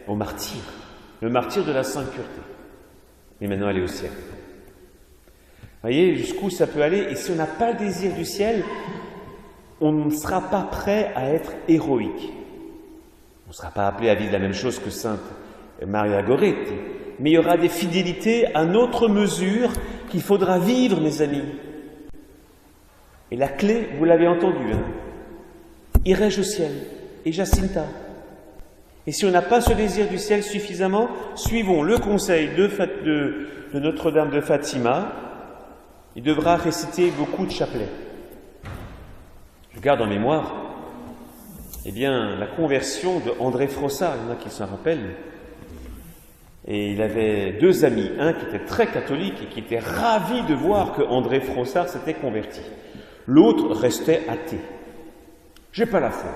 au martyr, le martyr de la sainte pureté. Et maintenant, elle est au ciel. Vous voyez jusqu'où ça peut aller? Et si on n'a pas le désir du ciel, on ne sera pas prêt à être héroïque. On ne sera pas appelé à vivre la même chose que sainte Maria Goretti. Mais il y aura des fidélités à notre mesure qu'il faudra vivre, mes amis. Et la clé, vous l'avez entendu, hein? Irai-je au ciel? Et Jacinta. Et si on n'a pas ce désir du ciel suffisamment, suivons le conseil de Notre-Dame de Fatima. Il devra réciter beaucoup de chapelets. Je garde en mémoire, eh bien, la conversion de André Frossard, il y en a qui s'en rappellent. Et il avait deux amis, un qui était très catholique et qui était ravi de voir que André Frossard s'était converti. L'autre restait athée. J'ai pas la foi.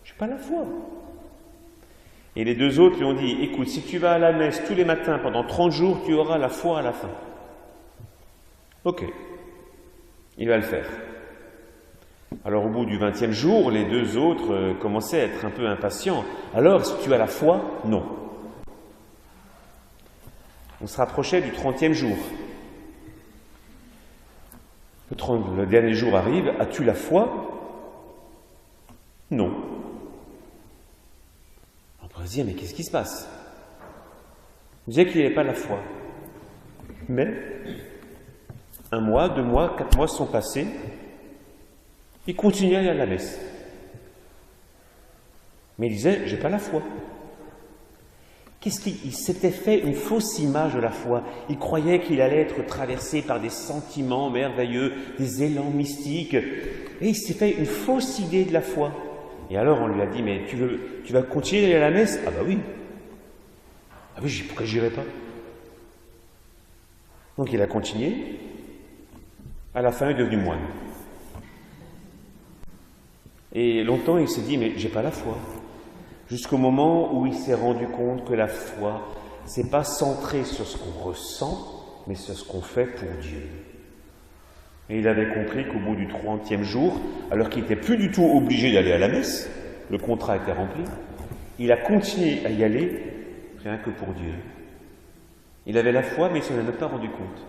J'ai pas la foi. Et les deux autres lui ont dit, écoute, si tu vas à la messe tous les matins pendant 30 jours, tu auras la foi à la fin. Ok. Il va le faire. Alors au bout du 20e jour, les deux autres commençaient à être un peu impatients. Alors, est-ce que tu as la foi? Non. On se rapprochait du 30e jour. Le dernier jour arrive, as-tu la foi? Non. On pourrait se dire, mais qu'est-ce qui se passe? On disait qu'il n'avait pas la foi. Mais 1 mois, 2 mois, 4 mois sont passés. Il continuait à aller à la messe. Mais il disait, j'ai pas la foi. Il s'était fait une fausse image de la foi. Il croyait qu'il allait être traversé par des sentiments merveilleux, des élans mystiques. Et il s'est fait une fausse idée de la foi. Et alors on lui a dit, mais tu vas continuer d'aller à la messe? Ah bah oui. Ah oui, pourquoi j'irai pas? Donc il a continué. À la fin, il est devenu moine. Et longtemps, il s'est dit, mais j'ai pas la foi. Jusqu'au moment où il s'est rendu compte que la foi, c'est pas centré sur ce qu'on ressent, mais sur ce qu'on fait pour Dieu. Et il avait compris qu'au bout du 30e jour, alors qu'il n'était plus du tout obligé d'aller à la messe, le contrat était rempli, il a continué à y aller, rien que pour Dieu. Il avait la foi, mais il ne s'en avait pas rendu compte.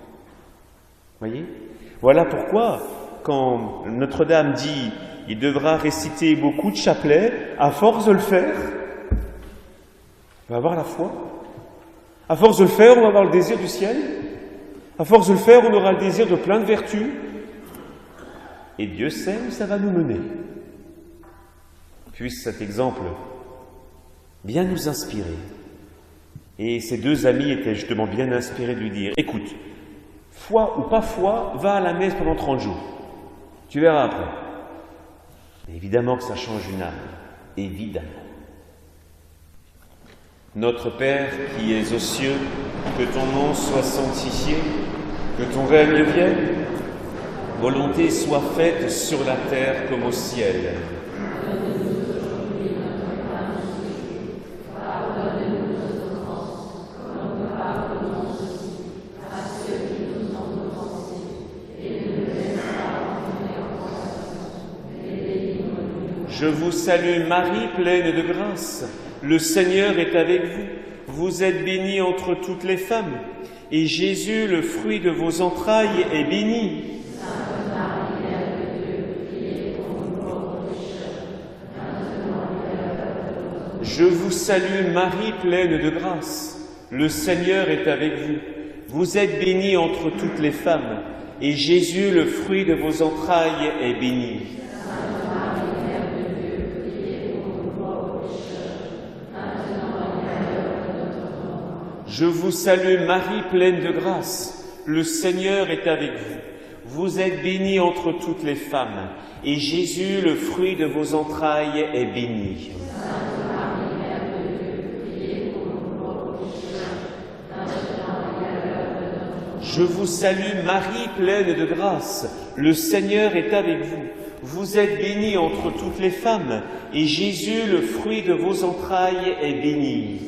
Voyez? Voilà pourquoi, quand Notre-Dame dit « il devra réciter beaucoup de chapelets », à force de le faire, on va avoir la foi. À force de le faire, on va avoir le désir du ciel. À force de le faire, on aura le désir de plein de vertus. Et Dieu sait où ça va nous mener. Puisse cet exemple bien nous inspirer. Et ces deux amis étaient justement bien inspirés de lui dire « écoute, foi ou pas foi, va à la messe pendant 30 jours. Tu verras après. » Évidemment que ça change une âme. Évidemment. Notre Père qui es aux cieux, que ton nom soit sanctifié, que ton règne vienne, volonté soit faite sur la terre comme au ciel. Je vous salue Marie, pleine de grâce. Le Seigneur est avec vous. Vous êtes bénie entre toutes les femmes, et Jésus, le fruit de vos entrailles, est béni. Sainte Marie, Mère de Dieu, priez pour nous pauvres pécheurs, maintenant et à l'heure de notre mort. Je vous salue Marie, pleine de grâce. Le Seigneur est avec vous. Vous êtes bénie entre toutes les femmes, et Jésus, le fruit de vos entrailles, est béni. Je vous salue Marie, pleine de grâce. Le Seigneur est avec vous. Vous êtes bénie entre toutes les femmes, et Jésus, le fruit de vos entrailles, est béni. Sainte Marie, Mère de Dieu, priez pour nous pauvres pécheurs, maintenant et à l'heure de notre mort. Je vous salue Marie, pleine de grâce. Le Seigneur est avec vous. Vous êtes bénie entre toutes les femmes, et Jésus, le fruit de vos entrailles, est béni.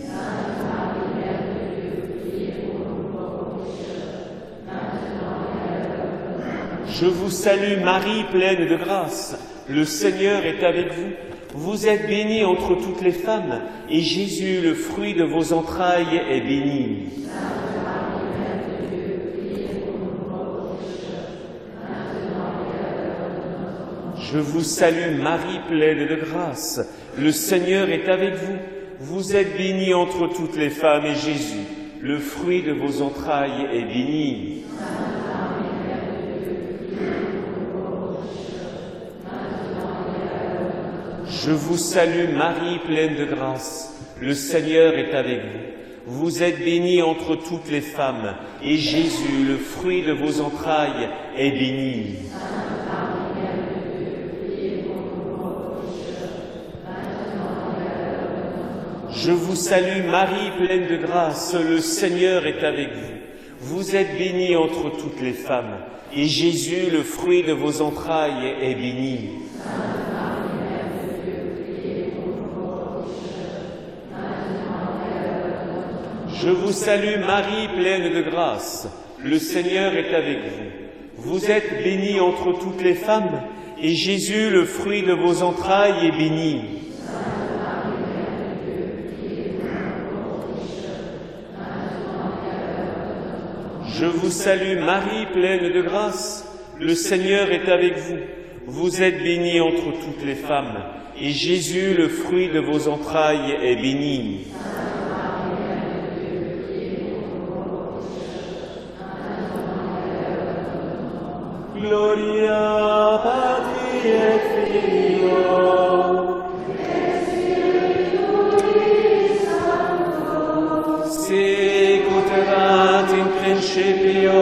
Je vous salue Marie, pleine de grâce. Le Seigneur est avec vous. Vous êtes bénie entre toutes les femmes, et Jésus, le fruit de vos entrailles, est béni. Je vous salue Marie, pleine de grâce. Le Seigneur est avec vous. Vous êtes bénie entre toutes les femmes, et Jésus, le fruit de vos entrailles, est béni. Je vous salue Marie, pleine de grâce. Le Seigneur est avec vous. Vous êtes bénie entre toutes les femmes, et Jésus, le fruit de vos entrailles, est béni. Je vous salue Marie, pleine de grâce. Le Seigneur est avec vous. Vous êtes bénie entre toutes les femmes, et Jésus, le fruit de vos entrailles, est béni. Je vous salue Marie, pleine de grâce. Le Seigneur est avec vous. Vous êtes bénie entre toutes les femmes, et Jésus, le fruit de vos entrailles, est béni. Je vous salue Marie, pleine de grâce. Le Seigneur est avec vous. Vous êtes bénie entre toutes les femmes, et Jésus, le fruit de vos entrailles, est béni. Gloria Patri et Filio, sicut erat in principio,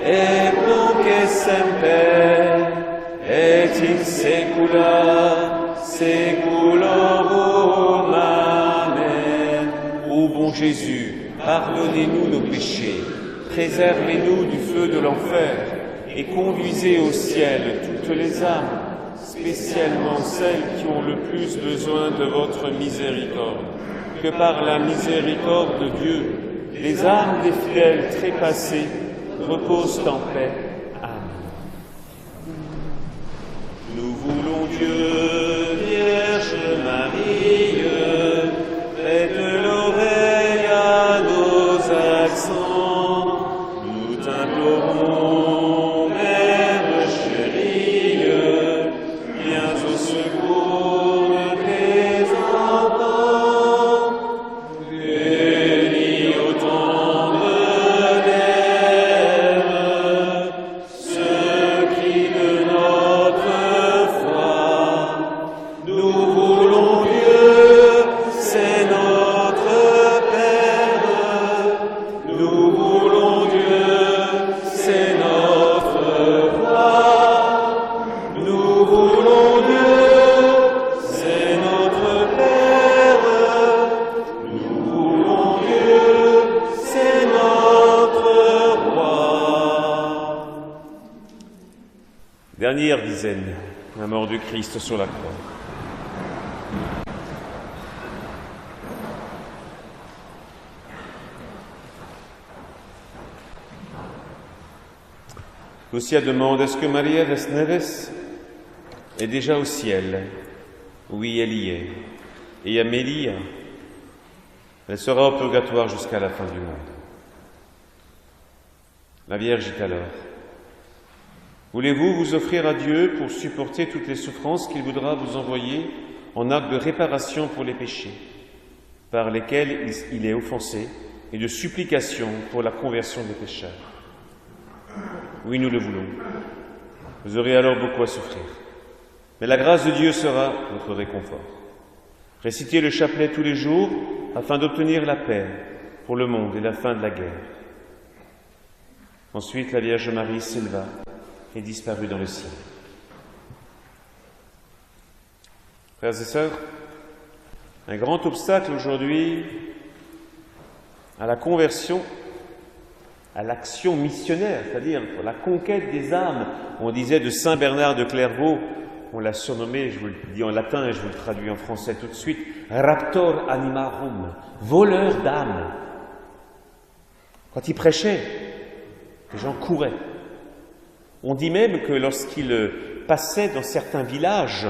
et nunc et semper, et in saecula saeculorum. Amen. Ô bon Jésus, pardonnez-nous nos péchés, préservez-nous du feu de l'enfer, et conduisez au ciel toutes les âmes, spécialement celles qui ont le plus besoin de votre miséricorde. Que par la miséricorde de Dieu, les âmes des fidèles trépassés reposent en paix. Amen. Nous voulons Dieu, Vierge Marie, prête l'oreille à nos accents. Nous t'implorons, Dernière dizaine, la mort du Christ sur la croix. Lucia demande, est-ce que Maria das Neves est déjà au ciel? Oui, elle y est. Et Amélia, elle sera au purgatoire jusqu'à la fin du monde. La Vierge dit alors, voulez-vous vous offrir à Dieu pour supporter toutes les souffrances qu'il voudra vous envoyer en acte de réparation pour les péchés par lesquels il est offensé et de supplication pour la conversion des pécheurs? Oui, nous le voulons. Vous aurez alors beaucoup à souffrir. Mais la grâce de Dieu sera votre réconfort. Récitez le chapelet tous les jours afin d'obtenir la paix pour le monde et la fin de la guerre. Ensuite, la Vierge Marie s'éleva et disparut dans le ciel. Frères et sœurs, un grand obstacle aujourd'hui à la conversion, à l'action missionnaire, c'est-à-dire pour la conquête des âmes. On disait de Saint Bernard de Clairvaux, on l'a surnommé, je vous le dis en latin et je vous le traduis en français tout de suite, raptor animarum, voleur d'âmes. Quand il prêchait, les gens couraient. On dit même que lorsqu'il passait dans certains villages,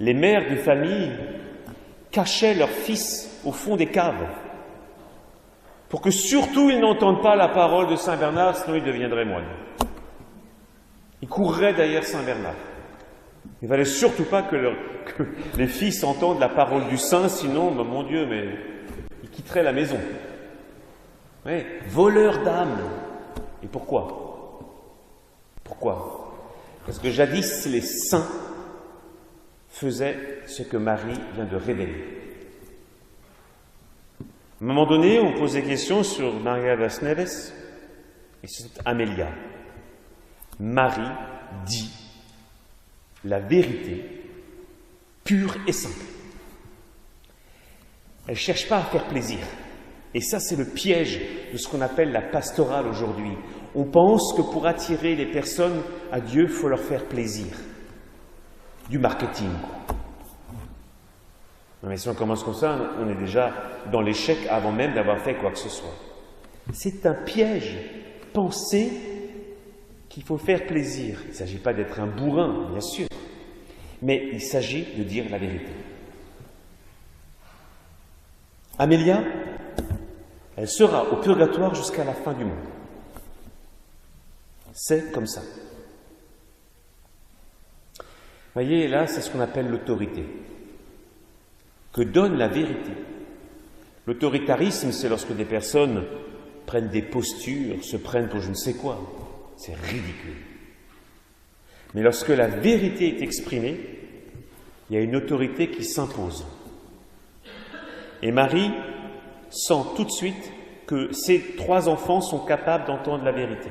les mères de famille cachaient leurs fils au fond des caves pour que surtout ils n'entendent pas la parole de Saint Bernard, sinon ils deviendraient moines. Ils courraient derrière Saint Bernard. Il ne fallait surtout pas que les fils entendent la parole du saint, sinon, mon Dieu, mais ils quitteraient la maison. Oui, voleurs d'âmes. Et pourquoi? Pourquoi? Parce que jadis, les saints faisaient ce que Marie vient de révéler. À un moment donné, on pose des questions sur Maria das Neves et sur Amélia. Marie dit la vérité pure et simple. Elle ne cherche pas à faire plaisir. Et ça, c'est le piège de ce qu'on appelle la pastorale aujourd'hui. On pense que pour attirer les personnes à Dieu, il faut leur faire plaisir. Du marketing. Non, mais si on commence comme ça, on est déjà dans l'échec avant même d'avoir fait quoi que ce soit. C'est un piège. Penser qu'il faut faire plaisir. Il ne s'agit pas d'être un bourrin, bien sûr, mais il s'agit de dire la vérité. Amélia, elle sera au purgatoire jusqu'à la fin du monde. C'est comme ça. Voyez, là, c'est ce qu'on appelle l'autorité. Que donne la vérité? L'autoritarisme, c'est lorsque des personnes prennent des postures, se prennent pour je ne sais quoi. C'est ridicule. Mais lorsque la vérité est exprimée, il y a une autorité qui s'impose. Et Marie sent tout de suite que ses 3 enfants sont capables d'entendre la vérité.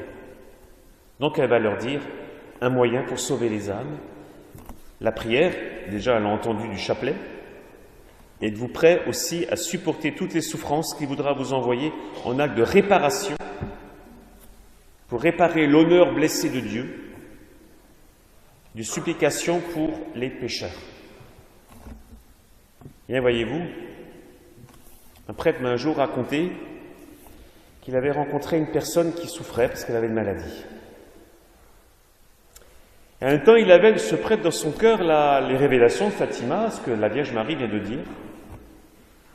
Donc elle va leur dire un moyen pour sauver les âmes. La prière, déjà elle a entendu du chapelet. Êtes-vous prêts aussi à supporter toutes les souffrances qu'il voudra vous envoyer en acte de réparation pour réparer l'honneur blessé de Dieu, de supplication pour les pécheurs? Bien, voyez-vous, un prêtre m'a un jour raconté qu'il avait rencontré une personne qui souffrait parce qu'elle avait une maladie. Et en même temps, il avait, ce prêtre, dans son cœur, les révélations de Fatima, ce que la Vierge Marie vient de dire.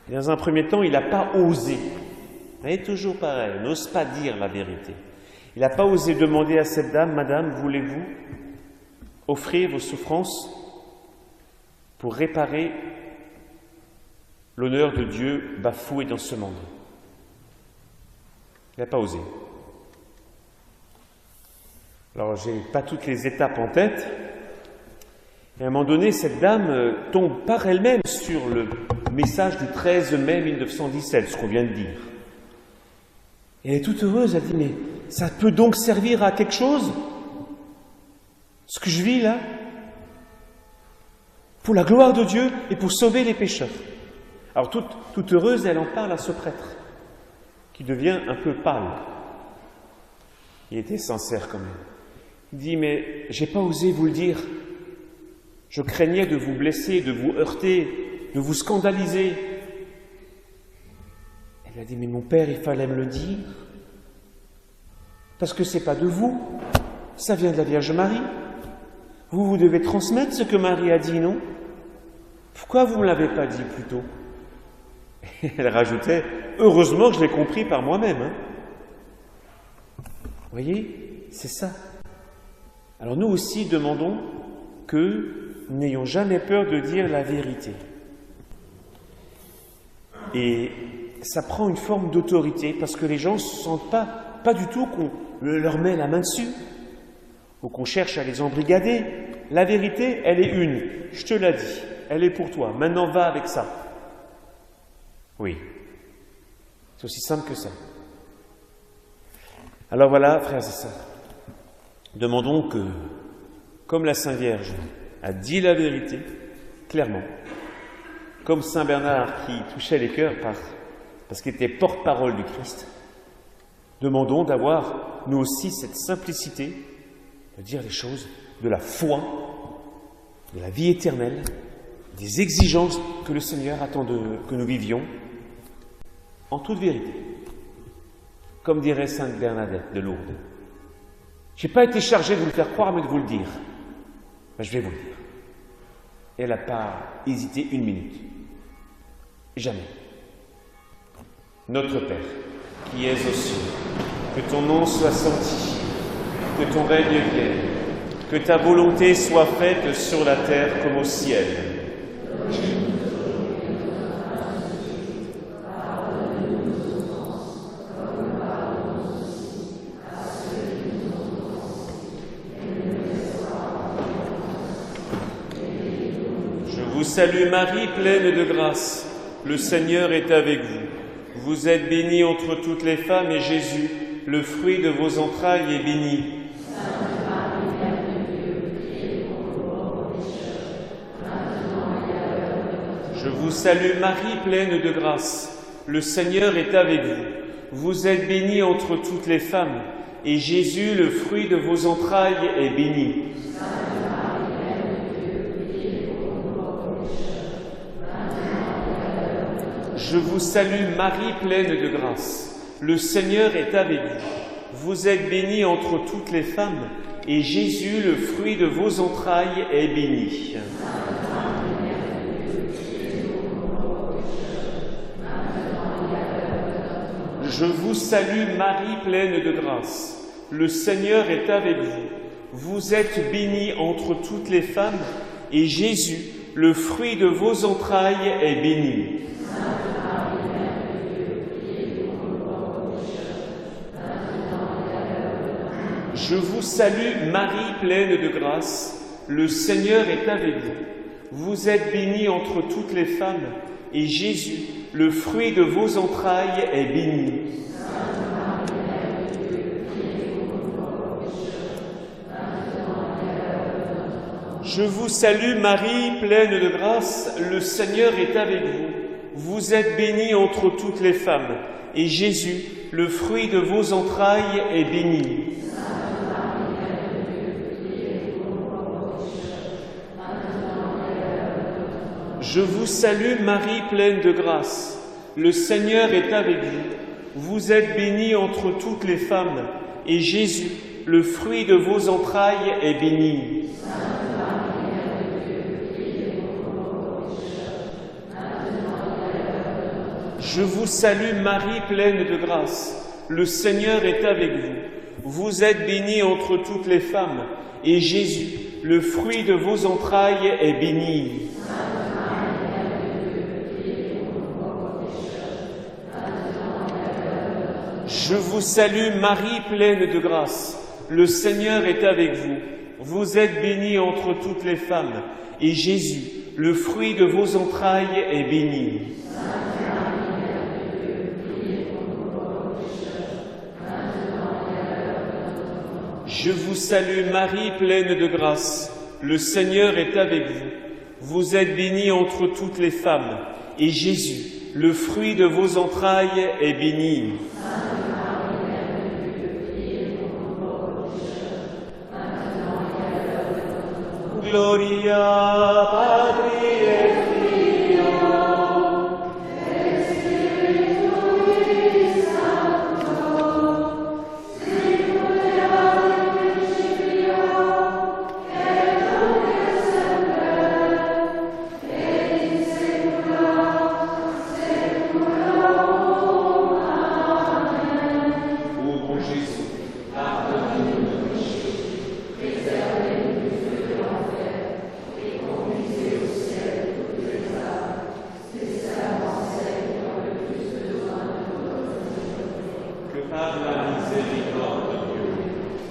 Et dans un premier temps, il n'a pas osé. Elle est toujours pareil, il n'ose pas dire la vérité. Il n'a pas osé demander à cette dame, « Madame, voulez-vous offrir vos souffrances pour réparer l'honneur de Dieu bafoué dans ce monde ?» Il n'a pas osé. Alors, je n'ai pas toutes les étapes en tête. Et à un moment donné, cette dame tombe par elle-même sur le message du 13 mai 1917, ce qu'on vient de dire. Et elle est toute heureuse, elle dit, mais ça peut donc servir à quelque chose? Ce que je vis là? Pour la gloire de Dieu et pour sauver les pécheurs. Alors toute heureuse, elle en parle à ce prêtre, qui devient un peu pâle. Il était sincère quand même. Il dit, mais j'ai pas osé vous le dire. Je craignais de vous blesser, de vous heurter, de vous scandaliser. Elle a dit, mais mon père, il fallait me le dire. Parce que c'est pas de vous, ça vient de la Vierge Marie. Vous devez transmettre ce que Marie a dit, non? Pourquoi vous ne me l'avez pas dit plus tôt? Et elle rajoutait, heureusement que je l'ai compris par moi-même. Hein. Vous voyez, c'est ça. Alors nous aussi demandons que nous n'ayons jamais peur de dire la vérité. Et ça prend une forme d'autorité parce que les gens ne se sentent pas du tout qu'on leur met la main dessus ou qu'on cherche à les embrigader. La vérité, elle est une. Je te l'ai dit. Elle est pour toi. Maintenant, va avec ça. Oui. C'est aussi simple que ça. Alors voilà, frères et sœurs, demandons que, comme la Sainte Vierge a dit la vérité, clairement, comme Saint Bernard qui touchait les cœurs parce qu'il était porte-parole du Christ, demandons d'avoir, nous aussi, cette simplicité de dire les choses de la foi, de la vie éternelle, des exigences que le Seigneur attend que nous vivions en toute vérité. Comme dirait Sainte Bernadette de Lourdes. Je n'ai pas été chargé de vous le faire croire, mais de vous le dire. Ben, je vais vous le dire. Et elle n'a pas hésité une minute. Jamais. Notre Père, qui es aux cieux, que ton nom soit sanctifié, que ton règne vienne, que ta volonté soit faite sur la terre comme au ciel. Je vous salue Marie, pleine de grâce. Le Seigneur est avec vous. Vous êtes bénie entre toutes les femmes et Jésus, le fruit de vos entrailles, est béni. Je vous salue Marie, pleine de grâce. Le Seigneur est avec vous. Vous êtes bénie entre toutes les femmes et Jésus, le fruit de vos entrailles, est béni. Je vous salue Marie, pleine de grâce. Le Seigneur est avec vous. Vous êtes bénie entre toutes les femmes, et Jésus, le fruit de vos entrailles, est béni. Je vous salue Marie, pleine de grâce. Le Seigneur est avec vous. Vous êtes bénie entre toutes les femmes, et Jésus, le fruit de vos entrailles, est béni. Je vous salue, Marie, pleine de grâce. Le Seigneur est avec vous. Vous êtes bénie entre toutes les femmes, et Jésus, le fruit de vos entrailles, est béni. Je vous salue, Marie, pleine de grâce. Le Seigneur est avec vous. Vous êtes bénie entre toutes les femmes, et Jésus, le fruit de vos entrailles, est béni. Je vous salue, Marie, pleine de grâce. Le Seigneur est avec vous. Vous êtes bénie entre toutes les femmes, et Jésus, le fruit de vos entrailles, est béni. Je vous salue, Marie, pleine de grâce. Le Seigneur est avec vous. Vous êtes bénie entre toutes les femmes, et Jésus, le fruit de vos entrailles, est béni. Je vous salue, Marie, pleine de grâce. Le Seigneur est avec vous. Vous êtes bénie entre toutes les femmes, et Jésus, le fruit de vos entrailles, est béni. Je vous salue, Marie, pleine de grâce. Le Seigneur est avec vous. Vous êtes bénie entre toutes les femmes, et Jésus, le fruit de vos entrailles, est béni. Gloria Patri et Filio et Spiritui Sancto, sicut erat in principio et nunc et semper et in saecula saeculorum. Amen. Ô bon Jésus, pardonnez-nous nos péchés, préservez-nous du feu de l'enfer et conduisez au ciel toutes les âmes, spécialement celles qui ont le plus besoin de votre miséricorde. Que par la miséricorde de Dieu,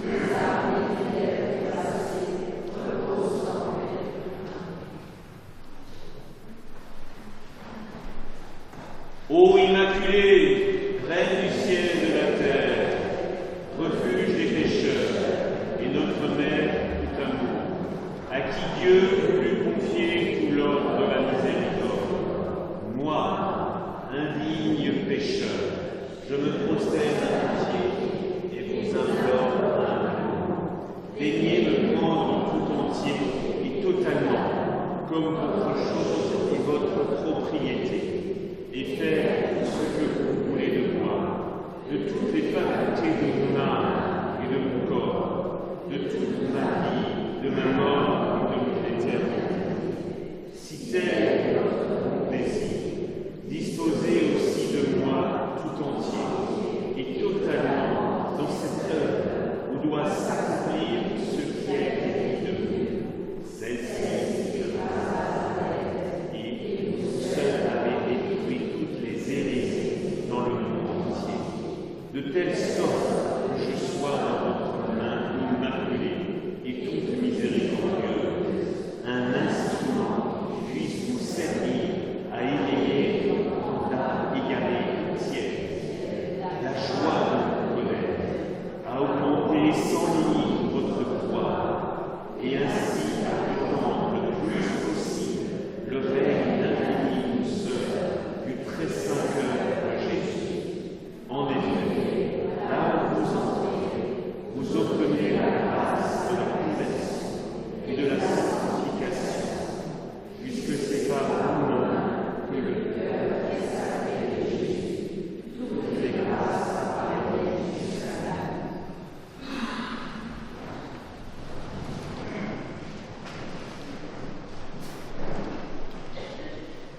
les âmes fidèles et placées reposent en paix. Ô Immaculée, Reine du ciel et de la terre, refuge des pécheurs et notre Mère tout amour, à qui Dieu put confier tout l'ordre de la miséricorde. Moi, indigne pécheur, je me prosterne à vos pieds et vous implore humblement. Daignez me prendre tout entier et totalement comme votre chose et votre propriété, et faire ce que vous voulez de moi, de toutes les facultés de mon âme et de mon corps, de toute ma vie, de ma mort et de mon éternité. Si tel est votre désir, disposez aussi de moi tout entier et totalement dans cette œuvre où doit s'accomplir ce qui a été dit de vous. Celle-ci de Nazareth, et vous seul avez détruit toutes les hérésies dans le monde entier, de telle sorte que je sois dans votre main immaculée et toute miséricordieuse, un instrument qui puisse vous servir à éveiller l'âme égarée tiède, la joie de vous connaître, à augmenter sans limite votre gloire, et ainsi à étendre le plus possible le règne d'infinie douceur du très saint cœur de Jésus. En effet, là où vous entrez, vous obtenez la grâce de la conversion et de la sanctification, puisque c'est par vous-même que le Père est sacré de Jésus. Toutes les grâces appartiennent jusqu'à la vie.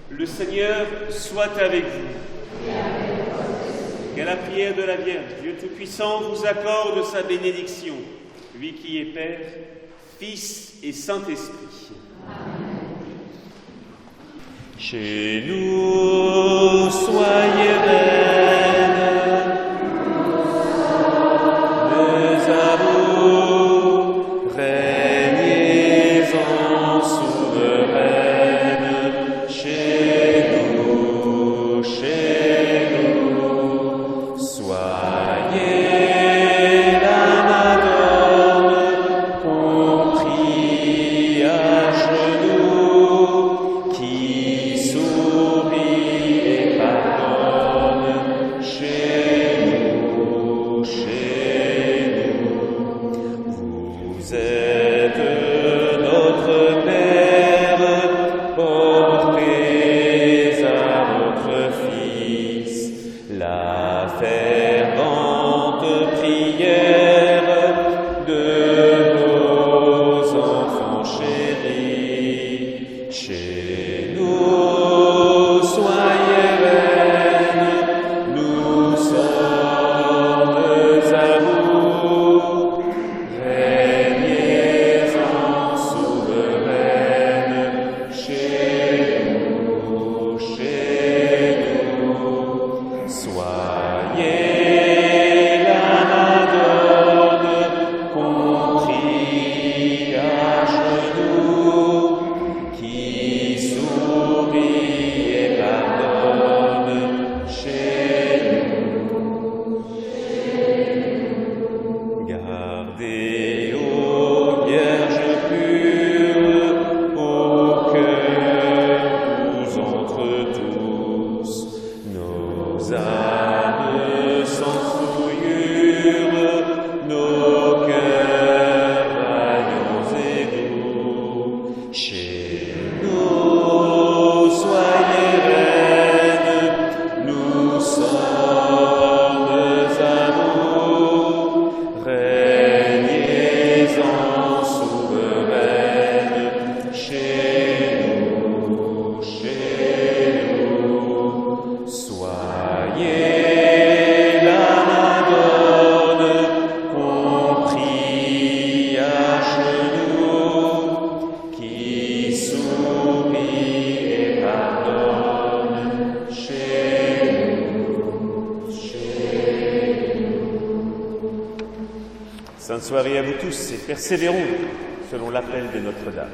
Le Seigneur soit avec vous. Qu'à la prière de la Vierge, Dieu Tout-Puissant vous accorde sa bénédiction, lui qui est Père, Fils et Saint-Esprit. Chez nous, soyez reine, nous avons, régnez-en souveraine, chez nous, soyez la Madone, compris à genoux, qui sourit et pardonne, chez nous, vous êtes notre Père, portez à votre Fils la fervente prière de vos enfants chéris. Chez nous, soyez reine, nous sommes à vous. Régnez-en souveraine, chez nous, soyez la Madone, Sainte soirée à vous tous et persévérons selon l'appel de Notre-Dame.